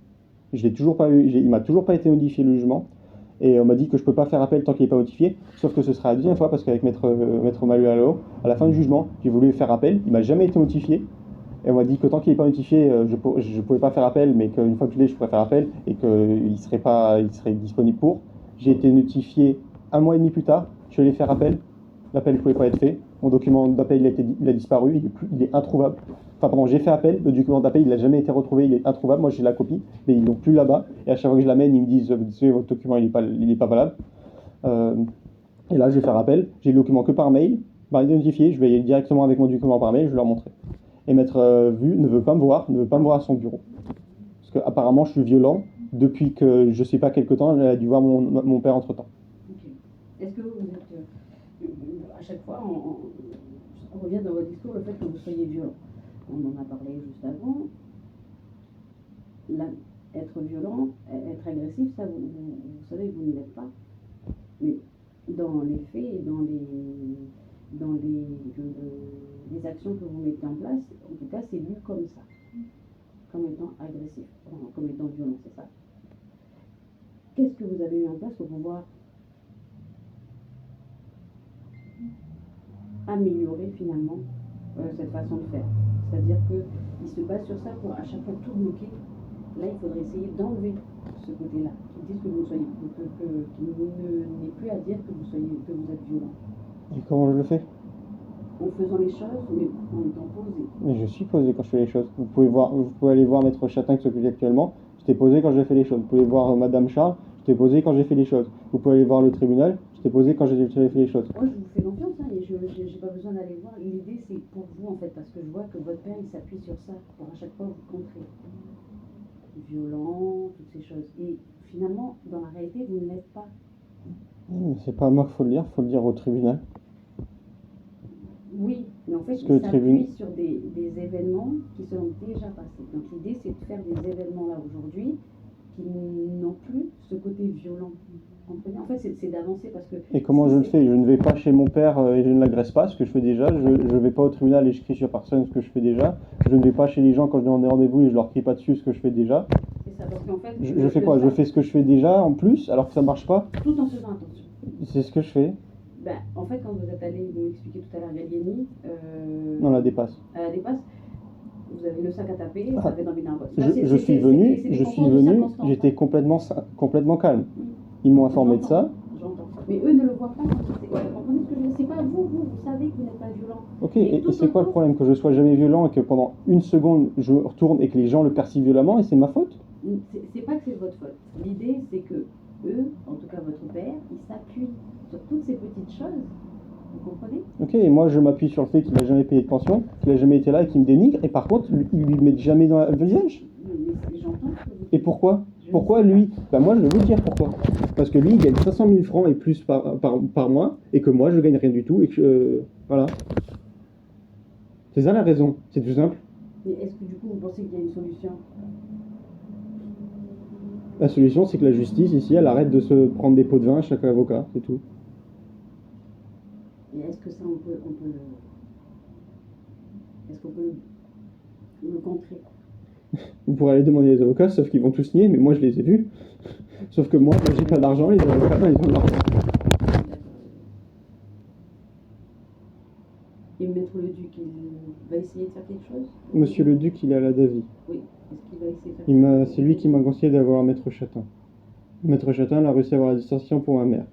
[SPEAKER 2] Je l'ai toujours pas eu, il m'a toujours pas été notifié le jugement. Et on m'a dit que je peux pas faire appel tant qu'il n'est pas notifié, sauf que ce sera la deuxième fois parce qu'avec Maître Malualo, à la fin du jugement, j'ai voulu faire appel, il m'a jamais été notifié. Et on m'a dit que tant qu'il n'est pas notifié, je pouvais pas faire appel, mais qu'une fois que je l'ai, je pourrais faire appel et qu'il serait disponible pour. J'ai été notifié 1 mois et demi plus tard, je suis allé faire appel, l'appel ne pouvait pas être fait, mon document d'appel il a disparu, il est introuvable. Enfin pardon, j'ai fait appel, le document d'appel il n'a jamais été retrouvé, il est introuvable, moi j'ai la copie, mais ils l'ont plus là-bas, et à chaque fois que je l'amène, ils me disent votre document il est pas valable. Et là je vais faire appel, j'ai le document que par mail, m'a identifié, je vais y aller directement avec mon document par mail, je vais leur montrer. Et Maître Vu ne veut pas me voir à son bureau. Parce qu'apparemment je suis violent, depuis que je sais pas quelque temps, elle a dû voir mon père entre temps.
[SPEAKER 3] Okay. Est-ce que vous êtes, à chaque fois, on revient dans votre discours le fait que vous soyez violent. On en a parlé juste avant. Là, être violent, être agressif, ça, vous savez que vous ne l'êtes pas. Mais dans les faits et dans les actions que vous mettez en place, en tout cas, c'est vu comme ça, comme étant agressif, comme étant violent, c'est ça. Qu'est-ce que vous avez mis en place pour pouvoir améliorer finalement cette façon de faire? C'est-à-dire qu'il se base sur ça pour à chaque fois tout bloquer. Là, il faudrait essayer d'enlever ce côté-là, qui dit que vous soyez, qu'il n'est plus à dire que vous êtes violent.
[SPEAKER 2] Et comment je le fais?
[SPEAKER 3] En faisant les choses, mais en étant posé.
[SPEAKER 2] Mais je suis posé quand je fais les choses. Vous pouvez aller voir Maître Chatin qui s'occupe actuellement. J'étais posé quand j'ai fait les choses. Vous pouvez voir Madame Charles. J'étais posé quand j'ai fait les choses. Vous pouvez aller voir le tribunal. J'étais posé quand j'ai fait les choses.
[SPEAKER 3] Moi, je vous fais confiance, hein, et je n'ai pas besoin d'aller voir. L'idée, c'est pour vous, en fait, parce que je vois que votre père, il s'appuie sur ça pour à chaque fois vous contrer. Violent, toutes ces choses. Et finalement, dans la réalité, vous ne l'êtes pas.
[SPEAKER 2] C'est pas à moi qu'il faut le dire au tribunal.
[SPEAKER 3] Oui, mais en fait, il s'appuie sur des événements qui sont déjà passés. Donc l'idée, c'est de faire des événements là aujourd'hui qu'ils n'ont plus ce côté violent. Vous comprenez? En fait, c'est d'avancer parce que
[SPEAKER 2] Et comment je le fais? Je ne vais pas chez mon père et je ne l'agresse pas, ce que je fais déjà. Je ne vais pas au tribunal et je crie sur personne, ce que je fais déjà. Je ne vais pas chez les gens quand je demande des rendez-vous et je leur crie pas dessus, ce que je fais déjà.
[SPEAKER 3] c'est ça, parce qu'en fait,
[SPEAKER 2] Je fais quoi? Je fais ce que je fais déjà en plus, alors que ça marche pas?
[SPEAKER 3] tout en faisant attention.
[SPEAKER 2] C'est ce que je fais.
[SPEAKER 3] Ben, en fait, quand vous êtes allé, vous m'expliquez tout à l'heure, Gallieni,
[SPEAKER 2] On la dépasse.
[SPEAKER 3] à la dépasse, vous avez le sac à taper,
[SPEAKER 2] Ah.
[SPEAKER 3] ça fait d'emmener un boss.
[SPEAKER 2] Je suis venu, j'étais complètement calme. Ils m'ont informé de ça.
[SPEAKER 3] J'entends. Mais eux ne le voient pas quand c'est. Vous comprenez ce que je veux dire? C'est pas vous savez que vous n'êtes pas violent.
[SPEAKER 2] Ok, et c'est quoi le problème? Que je sois jamais violent et que pendant une seconde je retourne et que les gens le perçivent violemment et c'est ma faute?
[SPEAKER 3] C'est pas que c'est votre faute. L'idée, c'est que eux, en tout cas votre père, il s'appuie sur toutes ces petites choses. Vous comprenez?
[SPEAKER 2] Ok, et moi je m'appuie sur le fait qu'il n'a jamais payé de pension, qu'il n'a jamais été là et qu'il me dénigre, et par contre, il lui met jamais dans le visage.
[SPEAKER 3] Mais j'entends que vous...
[SPEAKER 2] Et pourquoi? Pourquoi lui? Ben moi je vais vous dire pourquoi. Parce que lui il gagne 500 000 francs et plus par mois, et que moi je gagne rien du tout, et que voilà. C'est ça la raison, c'est tout simple.
[SPEAKER 3] Mais est-ce que du coup vous pensez qu'il y a une solution?
[SPEAKER 2] La solution c'est que la justice ici elle arrête de se prendre des pots de vin à chaque avocat, c'est tout.
[SPEAKER 3] Et est-ce que ça on peut le contrer?
[SPEAKER 2] Vous pourrez aller demander aux avocats, sauf qu'ils vont tous nier, mais moi je les ai vus. Sauf que moi j'ai pas d'argent, les avocats ils ont de l'argent.
[SPEAKER 3] Et Maître Leduc, il va essayer de faire quelque chose?
[SPEAKER 2] Monsieur le Duc il est à la Davy.
[SPEAKER 3] Oui, est-ce qu'il va essayer de faire quelque chose?
[SPEAKER 2] C'est lui qui m'a conseillé d'avoir Maître Chatin. Maître Chatin il a réussi à avoir la distanciation pour ma mère.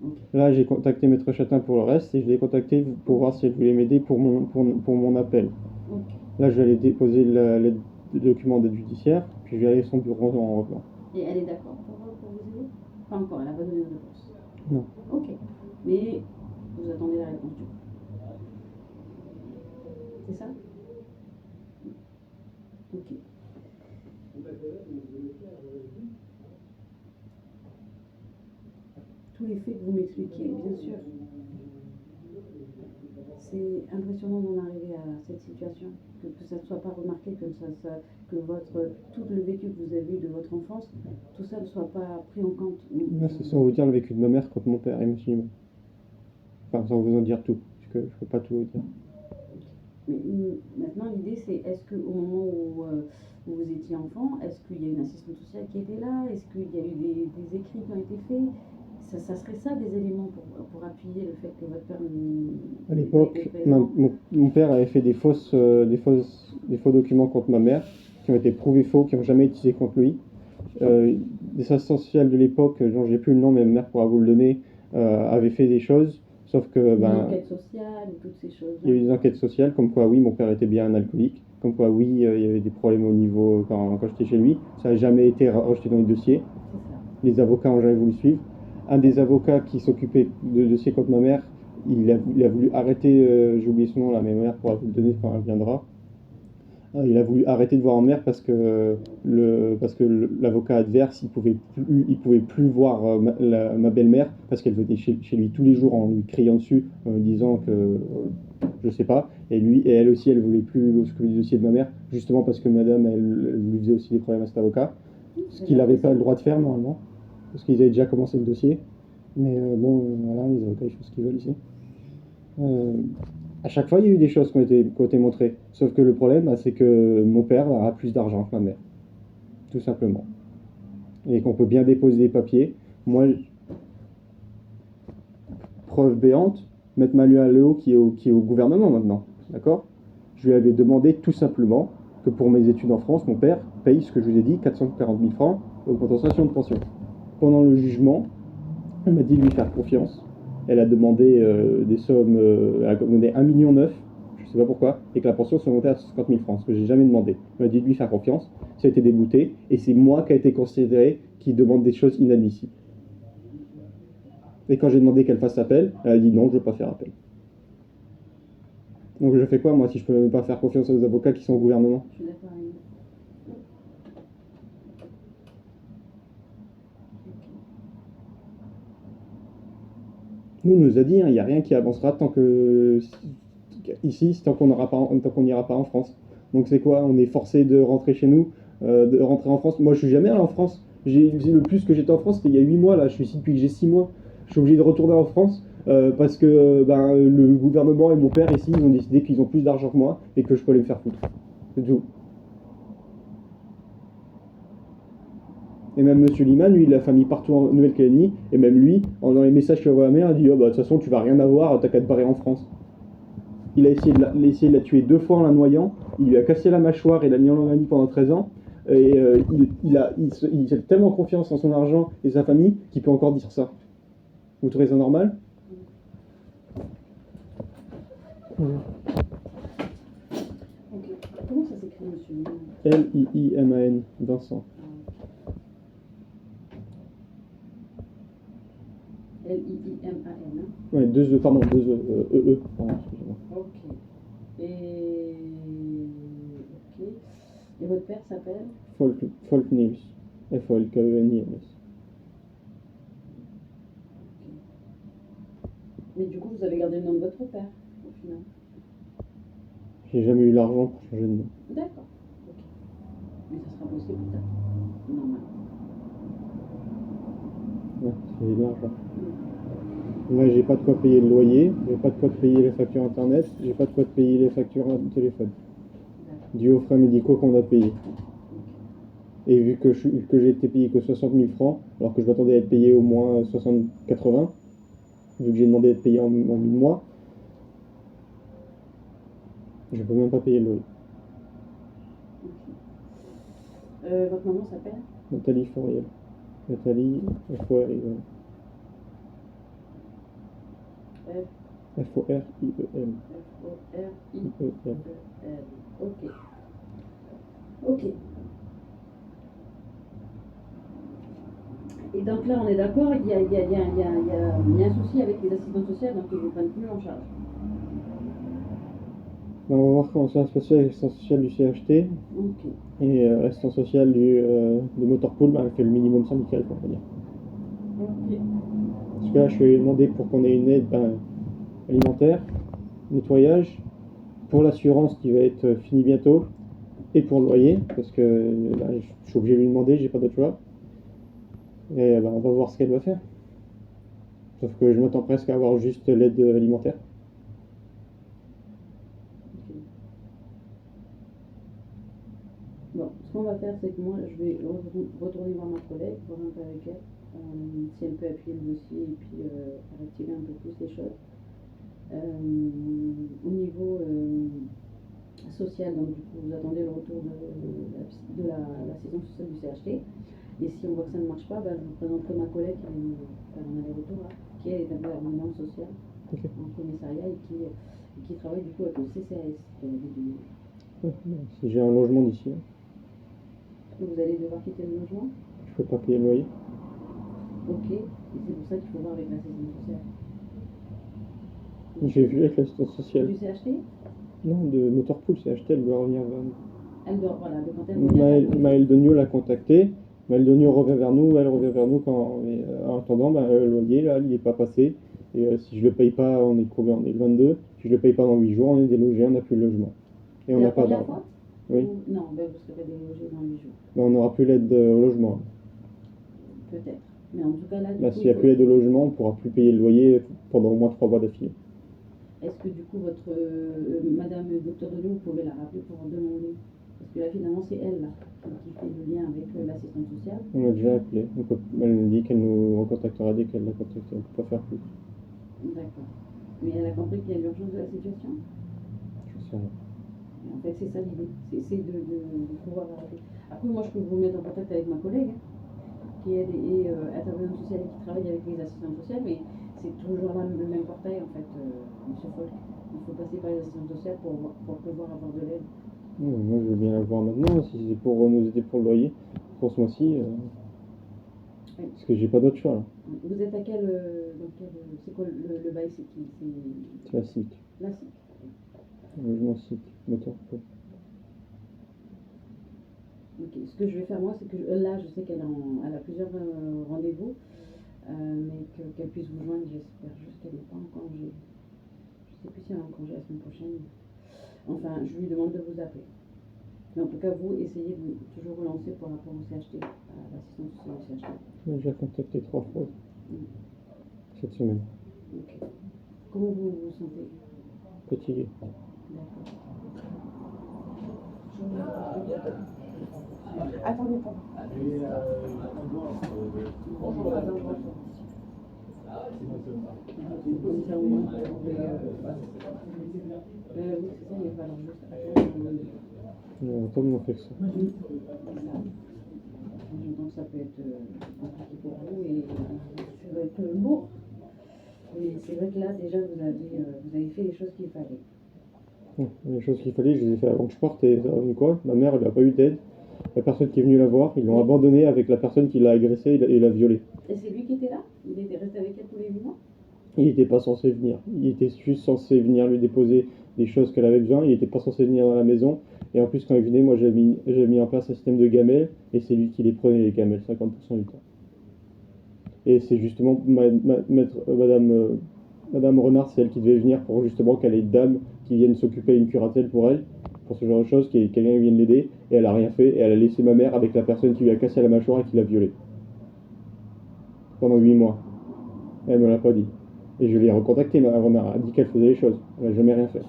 [SPEAKER 3] Ok.
[SPEAKER 2] Là j'ai contacté Maître Chatin pour le reste et je l'ai contacté pour voir si elle voulait m'aider pour mon appel.
[SPEAKER 3] Ok.
[SPEAKER 2] Là je vais aller déposer le document d'aide judiciaire, puis je vais aller à son bureau en revenant.
[SPEAKER 3] Et elle est d'accord pour vous aider? Pas encore, elle n'a pas donné de réponse.
[SPEAKER 2] Non.
[SPEAKER 3] Ok. Mais vous attendez la réponse du coup. C'est ça? Ok. Tous les faits que vous m'expliquez, bien sûr. C'est impressionnant d'en arriver à cette situation, que ça ne soit pas remarqué, que tout le vécu que vous avez eu de votre enfance, tout ça ne soit pas pris en compte.
[SPEAKER 2] Là c'est sans vous dire le vécu de ma mère contre mon père et monsieur. Enfin sans vous en dire tout, parce que je peux pas tout vous dire.
[SPEAKER 3] Mais maintenant l'idée c'est, est-ce qu'au moment où vous étiez enfant, est-ce qu'il y a une assistante sociale qui était là? Est-ce qu'il y a eu des écrits qui ont été faits? Ça serait ça des éléments pour appuyer le fait que votre père...
[SPEAKER 2] À l'époque, mon père avait fait des faux documents contre ma mère, qui ont été prouvés faux, qui n'ont jamais été utilisés contre lui. Des assistantes sociales de l'époque, dont j'ai plus le nom, mais ma mère pourra vous le donner, avaient fait des choses, sauf que...
[SPEAKER 3] Une enquête sociale, toutes ces choses-là.
[SPEAKER 2] Il y a eu des enquêtes sociales, comme quoi oui, mon père était bien un alcoolique, comme quoi oui, il y avait des problèmes au niveau quand j'étais chez lui. Ça n'a jamais été rejeté dans les dossiers.
[SPEAKER 3] C'est ça.
[SPEAKER 2] Les avocats n'ont jamais voulu suivre. Un des avocats qui s'occupait de dossiers contre ma mère, il a voulu arrêter, j'ai oublié son nom là, mais ma mère pourra vous le donner quand elle viendra. Il a voulu arrêter de voir ma mère parce que l'avocat adverse, il pouvait plus voir ma belle-mère parce qu'elle venait chez lui tous les jours en lui criant dessus, en lui disant que je sais pas. Et elle aussi, elle voulait plus s'occuper du dossier de ma mère, justement parce que madame, elle lui faisait aussi des problèmes à cet avocat, ce qu'il n'avait pas le droit de faire normalement, parce qu'ils avaient déjà commencé le dossier. Mais voilà, les avocats ils font ce qu'ils veulent ici. À chaque fois, il y a eu des choses qui ont été montrées. Sauf que le problème, c'est que mon père a plus d'argent que ma mère. Tout simplement. Et qu'on peut bien déposer des papiers. Moi, preuve béante, Maître Manuel Léo qui est au gouvernement maintenant. D'accord? Je lui avais demandé tout simplement que pour mes études en France, mon père paye ce que je vous ai dit, 440 000 francs de compensation de pension. Pendant le jugement, elle m'a dit de lui faire confiance. Elle a demandé des sommes, elle a demandé 1,9 million, je ne sais pas pourquoi, et que la pension soit montée à 50 000 francs, ce que j'ai jamais demandé. Elle m'a dit de lui faire confiance, ça a été débouté, et c'est moi qui a été considéré qui demande des choses inadmissibles. Et quand j'ai demandé qu'elle fasse appel, elle a dit non, je ne veux pas faire appel. Donc je fais quoi moi si je ne peux même pas faire confiance aux avocats qui sont au gouvernement?
[SPEAKER 3] Je suis d'accord avec vous.
[SPEAKER 2] Nous, on nous a dit, il n'y a rien qui avancera tant qu'on n'ira pas en France. Donc c'est quoi? On est forcé de rentrer chez nous, de rentrer en France. Moi, je suis jamais allé en France. Le plus que j'étais en France, c'était il y a 8 mois. Là, je suis ici depuis que j'ai 6 mois. Je suis obligé de retourner en France parce que ben, le gouvernement et mon père ici, ils ont décidé qu'ils ont plus d'argent que moi et que je peux aller me faire foutre. C'est tout. Et même Monsieur Liman, lui, il a famille partout en Nouvelle-Calédonie. Et même lui, dans les messages qu'il envoie à ma mère, il dit oh, bah, de toute façon, tu vas rien avoir, t'as qu'à te barrer en France. Il a essayé de la tuer 2 fois en la noyant. Il lui a cassé la mâchoire et l'a mis en Roumanie pendant 13 ans. Et il a tellement confiance en son argent et sa famille qu'il peut encore dire ça. Vous trouvez ça normal?
[SPEAKER 3] Ok. Comment ça s'écrit, monsieur Liman?
[SPEAKER 2] Liman, Vincent.
[SPEAKER 3] Liman, hein?
[SPEAKER 2] Ouais, deux E, pardon, deux E, pardon, excusez-moi.
[SPEAKER 3] Ok. Et... Ok. Et votre père s'appelle?
[SPEAKER 2] Folk Nils. Folkniels.
[SPEAKER 3] Mais du coup, vous avez gardé le nom de votre père, au final.
[SPEAKER 2] J'ai jamais eu l'argent pour changer de nom.
[SPEAKER 3] D'accord. Ok. Mais ça sera possible plus tard. Normal.
[SPEAKER 2] Ouais, c'est l'argent. Là, j'ai pas de quoi payer le loyer, j'ai pas de quoi payer les factures internet, j'ai pas de quoi payer les factures de téléphone. Dû aux frais médicaux qu'on a payés. Et vu que j'ai été payé que 60 000 francs, alors que je m'attendais à être payé au moins 60-80, vu que j'ai demandé à être payé en 1000 mois, je peux même pas payer le loyer.
[SPEAKER 3] Votre maman s'appelle?
[SPEAKER 2] Nathalie Foriel. Nathalie F-O-R-I-E-L. F-O-R-I-E-L.
[SPEAKER 3] F-O-R-I-E-L. Ok. Ok. Et donc là, on est d'accord, il y a un souci avec les assistants sociaux, donc ils ne vous prennent plus en charge.
[SPEAKER 2] On va voir comment ça va se passer avec l'assistance sociale du CHT.
[SPEAKER 3] Ok.
[SPEAKER 2] Et l'assistance sociale de Motorpool, elle fait le minimum syndical, on va dire.
[SPEAKER 3] Ok.
[SPEAKER 2] Parce que là, je suis demandé pour qu'on ait une aide alimentaire, nettoyage, pour l'assurance qui va être finie bientôt, et pour le loyer, parce que là, je suis obligé de lui demander, j'ai pas d'autre choix. Et on va voir ce qu'elle va faire. Sauf que je m'attends presque à avoir juste l'aide alimentaire.
[SPEAKER 3] Ok. Bon, ce qu'on va faire, c'est que moi, je vais retourner voir ma collègue, voir un peu avec elle, si elle peut appuyer le dossier et puis activer un peu plus les choses. Au niveau social, donc du coup, vous attendez le retour de l'assistance sociale du CHT. Et si on voit que ça ne marche pas, je vous présenterai ma collègue qui va nous faire un aller-retour, là, qui elle est intervenante sociale en commissariat et qui travaille du coup avec le CCAS.
[SPEAKER 2] Si j'ai un logement d'ici,
[SPEAKER 3] Vous allez devoir quitter le logement?
[SPEAKER 2] je peux pas payer le loyer.
[SPEAKER 3] Ok, et c'est pour ça qu'il faut voir avec l'assistance sociale.
[SPEAKER 2] J'ai vu avec l'assistance sociale.
[SPEAKER 3] Du CHT?
[SPEAKER 2] Non, de Motorpool, CHT, elle doit revenir vers nous.
[SPEAKER 3] Elle doit, voilà, de quand elle revient.
[SPEAKER 2] Maëlle Degnaud l'a contacté. Maëlle Degnaud revient vers nous, elle revient vers nous quand. Mais, en attendant, le loyer, là, il n'est pas passé. Et si je le paye pas, on est combien? On est le 22. Si je le paye pas dans 8 jours, on est délogé, on n'a plus de logement. Et on n'a pas d'argent. Oui.
[SPEAKER 3] Non, vous serez délogé dans 8 jours.
[SPEAKER 2] Mais on n'aura plus l'aide au logement.
[SPEAKER 3] Peut-être. Mais en tout cas, là,
[SPEAKER 2] S'il n'y a plus l'aide au logement, on ne pourra plus payer le loyer pendant au moins 3 mois d'affilée.
[SPEAKER 3] Est-ce que du coup, votre Madame Docteur Delon, vous pouvez la rappeler pour demander? Parce que là, finalement, c'est elle là, qui fait le lien avec l'assistante sociale.
[SPEAKER 2] On l'a déjà appelé. Elle nous dit qu'elle nous recontactera dès qu'elle l'a contacté. On ne peut pas faire plus.
[SPEAKER 3] D'accord. Mais elle a compris qu'il y a l'urgence de la situation?
[SPEAKER 2] Je sais rien.
[SPEAKER 3] Et en fait, c'est ça l'idée. C'est de pouvoir arrêter. Après, moi, je peux vous mettre en contact avec ma collègue, qui est intervenante sociale et qui travaille avec les assistantes sociales, mais c'est toujours le même portail en fait, Monsieur Folk. Il faut passer par les assistantes sociales pour pouvoir avoir de l'aide.
[SPEAKER 2] Moi, je veux bien la voir maintenant, si c'est pour nous aider pour le loyer, pour ce mois-ci.
[SPEAKER 3] Oui.
[SPEAKER 2] Parce que j'ai pas d'autre choix. Là.
[SPEAKER 3] Vous êtes à c'est quoi le bail? C'est qui?
[SPEAKER 2] C'est la SIC.
[SPEAKER 3] La SIC.
[SPEAKER 2] Le logement SIC, Motorpool.
[SPEAKER 3] Ok, ce que je vais faire moi, c'est que là, je sais qu'elle a plusieurs rendez-vous, mais qu'elle puisse vous joindre, j'espère juste qu'elle n'est pas en congé. Je sais plus si elle est en congé la semaine prochaine. Enfin, je lui demande de vous appeler. Mais en tout cas, vous, essayez de toujours relancer par rapport au CHT, à l'assistance au CHT.
[SPEAKER 2] J'ai déjà contacté 3 fois
[SPEAKER 3] Mm.
[SPEAKER 2] cette semaine.
[SPEAKER 3] Ok. Comment vous vous sentez?
[SPEAKER 2] Fatigué.
[SPEAKER 3] D'accord. Attendez, pardon. Bonjour, madame. Comme ça, au moins, vous pouvez, oui, c'est ça, il va falloir juste attendre.
[SPEAKER 2] Comme on fait que ça.
[SPEAKER 3] Donc ça peut être compliqué pour vous et ça va être lourd. Mais c'est vrai que là, déjà, vous avez fait les choses qu'il fallait.
[SPEAKER 2] Les choses qu'il fallait, je les ai fait avant que je parte et ça a revenu quoi? Ma mère, elle n'a pas eu d'aide. La personne qui est venue la voir, ils l'ont abandonnée avec la personne qui l'a agressée et l'a violée.
[SPEAKER 3] Et c'est lui qui était là? Il était resté avec elle tous les 8 mois?
[SPEAKER 2] Il n'était pas censé venir. Il était juste censé venir lui déposer des choses qu'elle avait besoin. Il n'était pas censé venir dans la maison. Et en plus, quand il venait, moi, j'ai mis en place un système de gamelles. Et c'est lui qui les prenait, les gamelles, 50% du temps. Et c'est justement Madame Renard, c'est elle qui devait venir pour justement qu'elle ait une dame qui vienne s'occuper d'une curatelle pour elle, pour ce genre de choses, qu'il y ait quelqu'un qui vienne l'aider. Et elle a rien fait. Et elle a laissé ma mère avec la personne qui lui a cassé la mâchoire et qui l'a violée. Pendant 8 mois. Et elle me l'a pas dit. Et je l'ai recontacté, Madame Renard a dit qu'elle faisait les choses. Elle n'a jamais rien fait.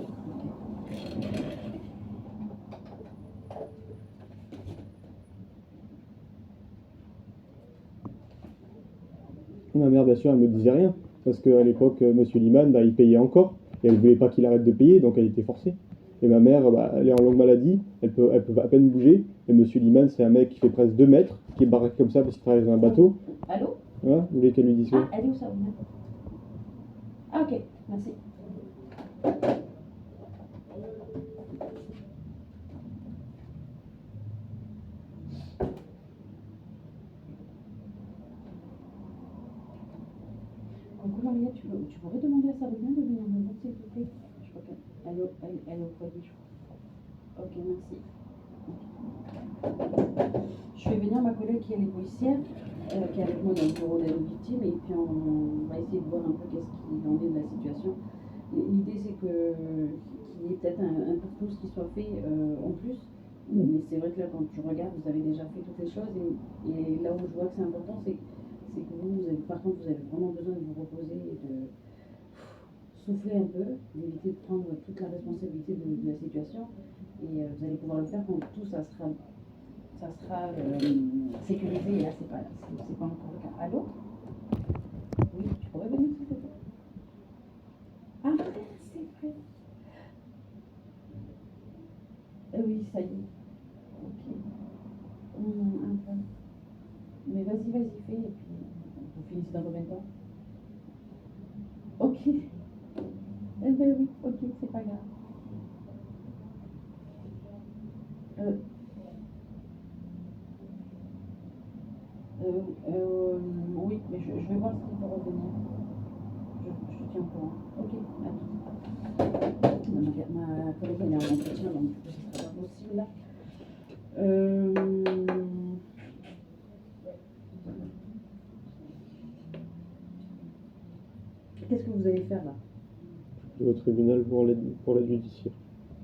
[SPEAKER 2] Ma mère, bien sûr, elle me disait rien. Parce qu'à l'époque, Monsieur Liman, il payait encore. Et elle ne voulait pas qu'il arrête de payer, donc elle était forcée. Et ma mère, elle est en longue maladie, elle peut à peine bouger. Et Monsieur Liman, c'est un mec qui fait presque 2 mètres, qui est barré comme ça parce qu'il travaille dans un bateau.
[SPEAKER 3] Allô?
[SPEAKER 2] Voilà, vous voulez qu'elle lui dise quoi?
[SPEAKER 3] Ah, elle est où ça? Ah, ok, merci. Coucou Maria, tu pourrais demander à Sabrina de venir me voir s'il te plaît? Je crois qu'elle est au foyer, je crois. Ok, merci. Je fais venir ma collègue qui est policière, qui est avec moi dans le bureau d'aide aux victimes, et puis on va essayer de voir un peu qu'est-ce qu'il en est de la situation. L'idée c'est qu'il y ait peut-être un coup de pouce qui soit fait en plus. Mais c'est vrai que là, quand tu regardes, vous avez déjà fait toutes les choses, et là où je vois que c'est important, c'est que vous avez, par contre, vous avez vraiment besoin de vous reposer et de souffler un peu, d'éviter de prendre toute la responsabilité de la situation. Et vous allez pouvoir le faire quand tout ça sera sécurisé. Et là, c'est pas encore le cas. Allô? Oui, tu pourrais venir s'il te plaît? Ah, c'est vrai. Oui, ça y est. Ok. Un peu. Mais vas-y, fais, et puis vous finissez dans combien de temps? Ok. Eh ben oui, ok, c'est pas grave. Euh, oui, mais je vais voir s'il peut revenir. Je te tiens au courant. Ok, à tout. Ma collègue elle est en entretien, donc du coup ce sera pas possible là. Qu'est-ce que vous allez faire là?
[SPEAKER 2] Je vais au tribunal pour l'aide judiciaire.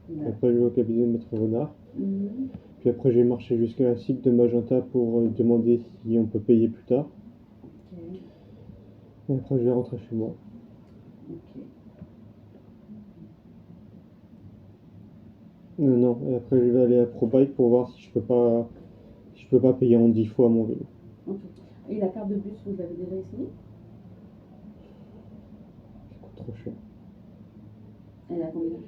[SPEAKER 3] D'accord.
[SPEAKER 2] Après, je vais au cabinet de Maître Renard.
[SPEAKER 3] Mhm.
[SPEAKER 2] Puis après, j'ai marché jusqu'à un site de Magenta pour demander si on peut payer plus tard.
[SPEAKER 3] Ok.
[SPEAKER 2] Et après, je vais rentrer chez moi.
[SPEAKER 3] Ok.
[SPEAKER 2] Non, et après, je vais aller à ProBike pour voir si je peux pas payer en 10 fois mon vélo.
[SPEAKER 3] Ok. Et la carte de bus, vous l'avez déjà essayée?
[SPEAKER 2] Ça coûte trop cher.
[SPEAKER 3] Elle a combien?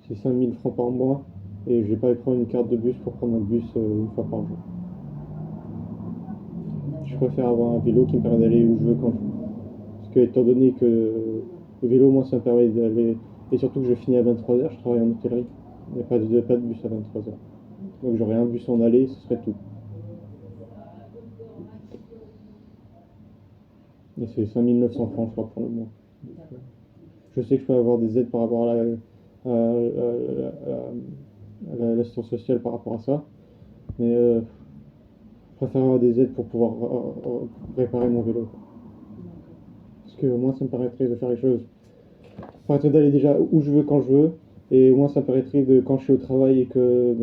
[SPEAKER 2] C'est 5000 francs par mois et je vais pas prendre une carte de bus pour prendre un bus une fois par jour. Je préfère avoir un vélo qui me permet d'aller où je veux quand je veux. Parce que étant donné que le vélo, moi, ça me permet d'aller... Et surtout que je finis à 23h, je travaille en hôtellerie. Il n'y a pas de bus à 23h. Donc j'aurai un bus en aller, ce serait tout. Et c'est 5900 francs, je crois, pour le mois. Je sais que je peux avoir des aides par rapport à l'assistance sociale par rapport à ça. Mais je préfère avoir des aides pour pouvoir réparer mon vélo. Parce que au moins ça me permettrait de faire les choses. Ça me permettrait d'aller déjà où je veux quand je veux. Et au moins ça me permettrait de, quand je suis au travail et que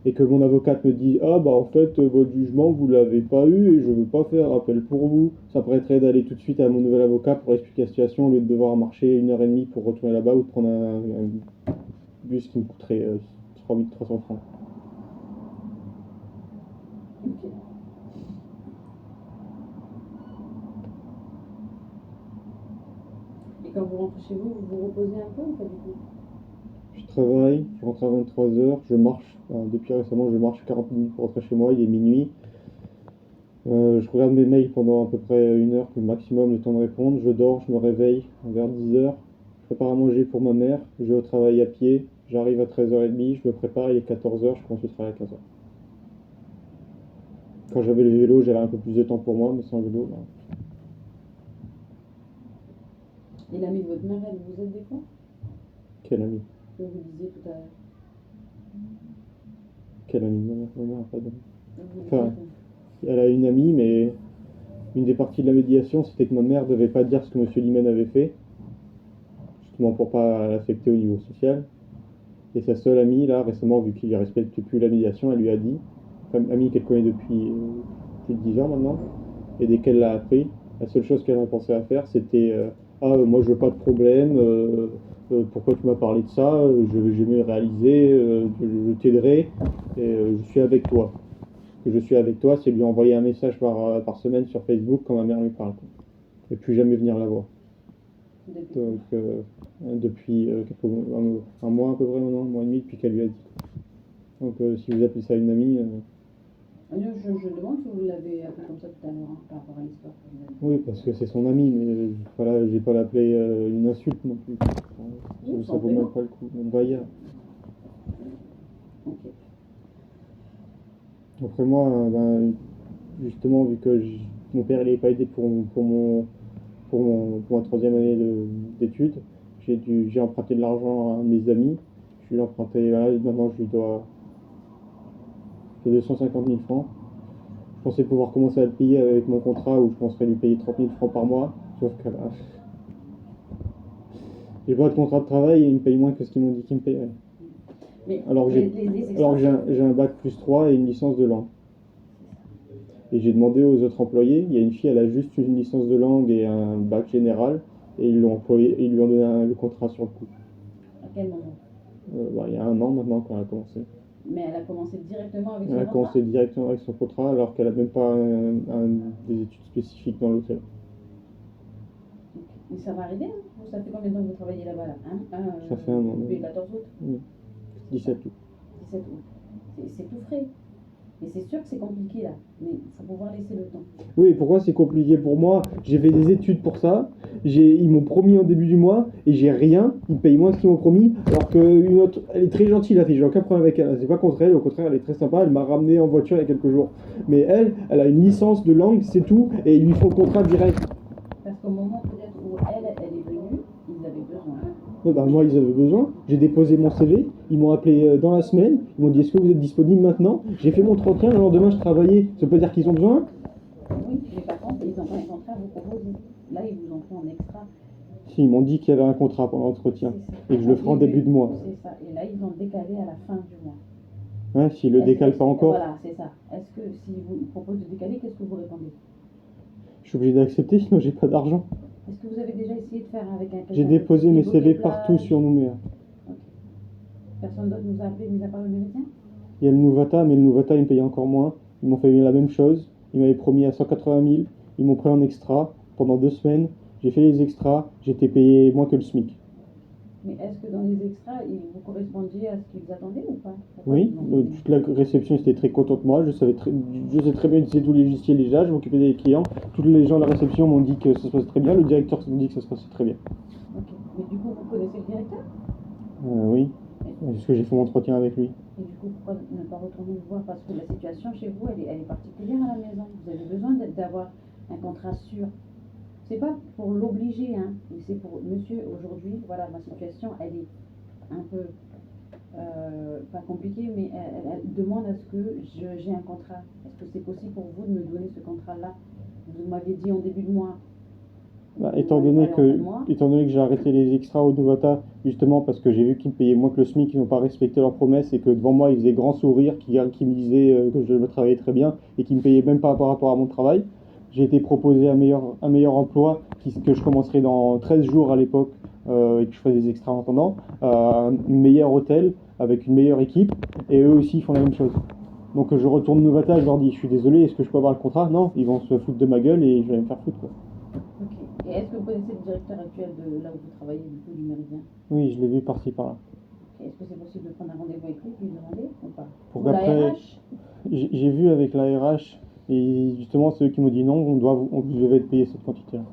[SPEAKER 2] et que mon avocate me dit ah bah en fait votre jugement vous l'avez pas eu et je veux pas faire appel pour vous, ça paraîtrait d'aller tout de suite à mon nouvel avocat pour expliquer la situation au lieu de devoir marcher 1 heure et demie pour retourner là-bas ou de prendre un bus qui me coûterait 3300 francs.
[SPEAKER 3] Ok. Et quand vous rentrez chez vous, vous vous reposez un peu ou pas du tout?
[SPEAKER 2] Je travaille, je rentre à 23 heures, je marche, depuis récemment je marche 40 minutes pour rentrer chez moi, il est minuit. Je regarde mes mails pendant à peu près 1 heure, le maximum, le temps de répondre. Je dors, je me réveille vers 10 heures. Je prépare à manger pour ma mère. Je vais au travail à pied. J'arrive à 13h30, je me prépare, il est 14 heures, je commence le travail à 15 heures. Quand j'avais le vélo, j'avais un peu plus de temps pour moi, mais sans vélo, ben,
[SPEAKER 3] Et l'amie de votre mère, elle vous aide des fois?
[SPEAKER 2] quel ami?
[SPEAKER 3] Que vous disiez tout à l'heure.
[SPEAKER 2] Quel ami? Ma mère n'a pas d'amis.
[SPEAKER 3] Vous
[SPEAKER 2] Enfin,
[SPEAKER 3] disiez
[SPEAKER 2] elle a une amie, mais une des parties de la médiation, c'était que ma mère ne devait pas dire ce que M. Limen avait fait, justement pour pas l'affecter au niveau social. Et sa seule amie, là, récemment, vu qu'il ne respecte plus la médiation, elle lui a dit, enfin, amie qu'elle connaît depuis plus de 10 ans maintenant, et dès qu'elle l'a appris, la seule chose qu'elle a pensé à faire, c'était ah, moi je veux pas de problème, pourquoi tu m'as parlé de ça, j'ai mieux réalisé, je t'aiderai, et je suis avec toi. Que je suis avec toi, c'est lui envoyer un message par semaine sur Facebook quand ma mère lui parle, quoi. Et plus jamais venir la voir.
[SPEAKER 3] depuis quand?
[SPEAKER 2] Donc, depuis un mois à peu près maintenant, 1 mois et demi depuis qu'elle lui a dit. Donc si vous appelez ça une amie,
[SPEAKER 3] Je demande si vous l'avez appelé comme ça tout à l'heure, hein, par rapport à l'histoire que vous avez.
[SPEAKER 2] oui, parce que c'est son amie, mais voilà, j'ai pas l'appeler une insulte non plus.
[SPEAKER 3] Oui,
[SPEAKER 2] Ça
[SPEAKER 3] son
[SPEAKER 2] vaut même
[SPEAKER 3] prénom.
[SPEAKER 2] pas le coup. Même Vaillard.
[SPEAKER 3] Ok.
[SPEAKER 2] Après moi, ben, justement, vu que mon père n'avait pas aidé pour ma troisième année d'études, j'ai emprunté de l'argent à mes amis. Je lui ai emprunté, voilà, maintenant je lui dois 250 000 francs. Je pensais pouvoir commencer à le payer avec mon contrat où je penserais lui payer 30 000 francs par mois. Sauf que là, j'ai pas de contrat de travail et ils me payent moins que ce qu'ils m'ont dit qu'ils me paieraient.
[SPEAKER 3] Mais
[SPEAKER 2] Alors que j'ai un bac plus 3 et une licence de langue. Et j'ai demandé aux autres employés, il y a une fille, elle a juste une licence de langue et un bac général, et ils l'ont employé, ils lui ont donné le contrat sur le coup.
[SPEAKER 3] à quel moment?
[SPEAKER 2] Bah, il y a 1 an maintenant quand elle a commencé.
[SPEAKER 3] Mais elle a commencé directement avec
[SPEAKER 2] Elle
[SPEAKER 3] son
[SPEAKER 2] a
[SPEAKER 3] contrat?
[SPEAKER 2] commencé directement avec son contrat alors qu'elle a même pas des études spécifiques dans l'hôtel.
[SPEAKER 3] Ok. Mais ça va arriver, hein? Vous, ça fait combien de temps que vous travaillez là-bas là?
[SPEAKER 2] Ça fait 1 an.
[SPEAKER 3] Depuis le 14 août?
[SPEAKER 2] Oui. 17 août.
[SPEAKER 3] 17 août. C'est tout frais. Et c'est sûr que c'est compliqué là, mais il faut pouvoir laisser le temps.
[SPEAKER 2] Oui, pourquoi c'est compliqué pour moi? J'ai fait des études pour ça. Ils m'ont promis en début du mois et j'ai rien. Ils me payent moins ce qu'ils m'ont promis. Alors qu'une autre, elle est très gentille la fille, j'ai aucun problème avec elle. C'est pas contre elle, au contraire, elle est très sympa. Elle m'a ramené en voiture il y a quelques jours. Mais elle a une licence de langue, c'est tout, et ils lui font le contrat direct.
[SPEAKER 3] Parce qu'au moment peut-être où elle est venue, ils avaient besoin.
[SPEAKER 2] Bah, moi, ils avaient besoin. J'ai déposé mon CV. Ils m'ont appelé dans la semaine. Ils m'ont dit est-ce que vous êtes disponible maintenant? J'ai fait mon entretien. Le lendemain, je travaillais. Ça veut pas dire qu'ils ont besoin?
[SPEAKER 3] Oui, mais par contre, ils ont un contrat à vous proposer. Là, ils vous en font en extra.
[SPEAKER 2] Si, ils m'ont dit qu'il y avait un contrat pendant l'entretien et que je le ferai en début de mois.
[SPEAKER 3] C'est ça. Et là, ils ont décalé à la fin du mois.
[SPEAKER 2] Hein, s'ils le décalent pas encore,
[SPEAKER 3] Voilà, c'est ça. Est-ce que si vous proposent de décaler, qu'est-ce que vous répondez?
[SPEAKER 2] je suis obligé d'accepter, sinon j'ai pas d'argent.
[SPEAKER 3] Est-ce que vous avez déjà essayé de faire avec un
[SPEAKER 2] J'ai déposé mes CV partout sur Nouméa.
[SPEAKER 3] Ok. Personne d'autre nous a appelé, mis à part le médecin?
[SPEAKER 2] Il y a le Nouvata, mais le Nouvata, ils me payaient encore moins. Ils m'ont fait la même chose. Ils m'avaient promis à 180 000. Ils m'ont pris en extra pendant 2 semaines. J'ai fait les extras. J'étais payé moins que le SMIC.
[SPEAKER 3] Mais est-ce que dans les extras, vous correspondiez à ce qu'ils attendaient ou pas?
[SPEAKER 2] Oui, toute la réception était très contente de moi. Je sais très bien utiliser tous les logiciels déjà. Je m'occupais des clients. Tous les gens de la réception m'ont dit que ça se passait très bien. Le directeur m'a dit que ça se passait très bien.
[SPEAKER 3] Ok. Mais du coup, vous connaissez le directeur?
[SPEAKER 2] Oui, parce que j'ai fait mon entretien avec lui.
[SPEAKER 3] Et du coup, pourquoi ne pas retourner le voir? Parce que la situation chez vous, elle est particulière à la maison. Vous avez besoin d'avoir un contrat sûr. C'est pas pour l'obliger, hein, mais c'est pour monsieur, aujourd'hui, voilà, ma situation, elle est un peu, pas compliquée, mais elle demande à ce que j'ai un contrat. Est-ce que c'est possible pour vous de me donner ce contrat-là? Vous m'avez dit en début de mois,
[SPEAKER 2] Bah,
[SPEAKER 3] On en avait parlé en fin de mois.
[SPEAKER 2] étant donné que j'ai arrêté les extras au Novata, justement parce que j'ai vu qu'ils me payaient moins que le SMIC, ils n'ont pas respecté leurs promesses et que devant moi ils faisaient grand sourire, qui me disaient que je travaillais très bien et qui me payaient même pas par rapport à mon travail, j'ai été proposé un meilleur emploi que je commencerai dans 13 jours à l'époque et que je ferai des extras en attendant, un meilleur hôtel avec une meilleure équipe et eux aussi font la même chose. Donc je retourne Novata, je leur dis je suis désolé, est-ce que je peux avoir le contrat? Non, ils vont se foutre de ma gueule et je vais me faire foutre quoi.
[SPEAKER 3] Ok. Et est-ce que vous connaissez le directeur actuel de là où vous travaillez, du coup, du Méridien?
[SPEAKER 2] Oui, je l'ai vu par-ci par-là.
[SPEAKER 3] Ok. Est-ce que c'est possible de prendre un rendez-vous avec lui, lui demander ou pas?
[SPEAKER 2] Pour
[SPEAKER 3] Ou la
[SPEAKER 2] qu'après,
[SPEAKER 3] RH?
[SPEAKER 2] j'ai vu avec la RH et justement c'est eux qui m'ont dit non, vous devez être payé cette quantité-là.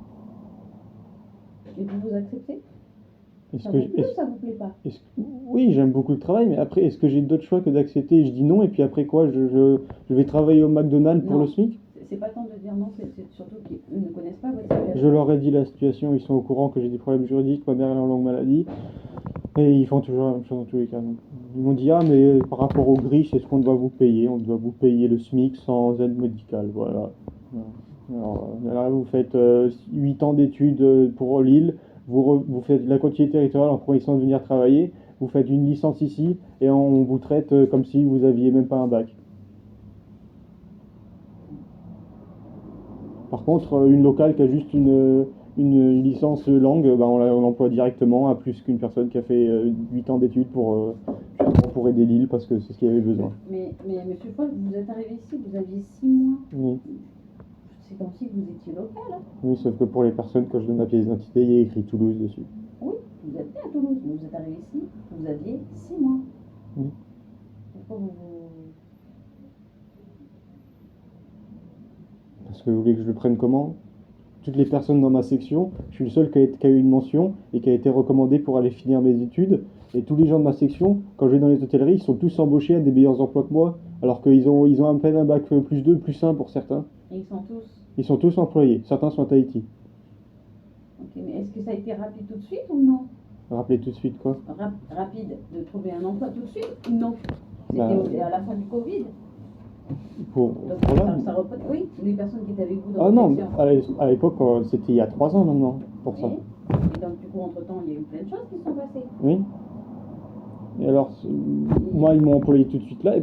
[SPEAKER 3] Et vous acceptez?
[SPEAKER 2] Est-ce
[SPEAKER 3] Ça
[SPEAKER 2] que,
[SPEAKER 3] vous plaît ou ça vous plaît pas?
[SPEAKER 2] oui, j'aime beaucoup le travail, mais après, est-ce que j'ai d'autres choix que d'accepter? Je dis non, et puis après quoi, je vais travailler au McDonald's pour le
[SPEAKER 3] Non.
[SPEAKER 2] SMIC?
[SPEAKER 3] C'est pas tant de dire non, c'est surtout qu'ils ne connaissent pas votre situation.
[SPEAKER 2] Je leur ai dit la situation, ils sont au courant que j'ai des problèmes juridiques, ma mère est en longue maladie, et ils font toujours la même chose dans tous les cas. Donc, ils m'ont dit, ah, mais par rapport au gris, c'est ce qu'on doit vous payer, on doit vous payer le SMIC sans aide médicale, voilà. Alors, là, vous faites 8 ans d'études pour Lille, vous faites la quantité territoriale en promettant de venir travailler, vous faites une licence ici, et on vous traite comme si vous aviez même pas un bac. Par contre, une locale qui a juste une licence langue, ben on l'emploie directement à plus qu'une personne qui a fait 8 ans d'études pour aider Lille parce que c'est ce qu'il y avait besoin.
[SPEAKER 3] Mais monsieur Paul, vous êtes arrivé ici, vous aviez 6 mois.
[SPEAKER 2] Oui.
[SPEAKER 3] C'est comme si vous étiez local. Hein.
[SPEAKER 2] Oui, sauf que pour les personnes, quand je donne ma pièce d'identité, il y a écrit Toulouse dessus.
[SPEAKER 3] Oui, vous êtes né à Toulouse, mais vous êtes arrivé ici, vous aviez 6 mois.
[SPEAKER 2] Oui.
[SPEAKER 3] Pourquoi vous...
[SPEAKER 2] Parce que vous voulez que je le prenne comment? Toutes les personnes dans ma section, je suis le seul qui a eu une mention et qui a été recommandé pour aller finir mes études. Et tous les gens de ma section, quand je vais dans les hôtelleries, ils sont tous embauchés à des meilleurs emplois que moi, alors qu'ils ont à peine un bac plus 2, plus 1 pour certains.
[SPEAKER 3] Et ils sont tous...
[SPEAKER 2] Ils sont tous employés, certains sont à Tahiti.
[SPEAKER 3] Ok, mais est-ce que ça a été rapide tout de suite ou non?
[SPEAKER 2] Rappelez tout de suite quoi?
[SPEAKER 3] Rapide de trouver un emploi tout de suite ou non? C'était
[SPEAKER 2] Bah,
[SPEAKER 3] à la fin du Covid.
[SPEAKER 2] pour
[SPEAKER 3] Donc
[SPEAKER 2] voilà.
[SPEAKER 3] oui, les personnes qui étaient avec vous dans
[SPEAKER 2] Ah
[SPEAKER 3] votre
[SPEAKER 2] non,
[SPEAKER 3] section.
[SPEAKER 2] à l'époque, c'était il y a 3 ans maintenant, pour ça.
[SPEAKER 3] Oui. Et donc du coup, entre-temps, il y a eu plein de choses qui se sont passées.
[SPEAKER 2] Oui. Et alors, moi, ils m'ont employé tout de suite là. Et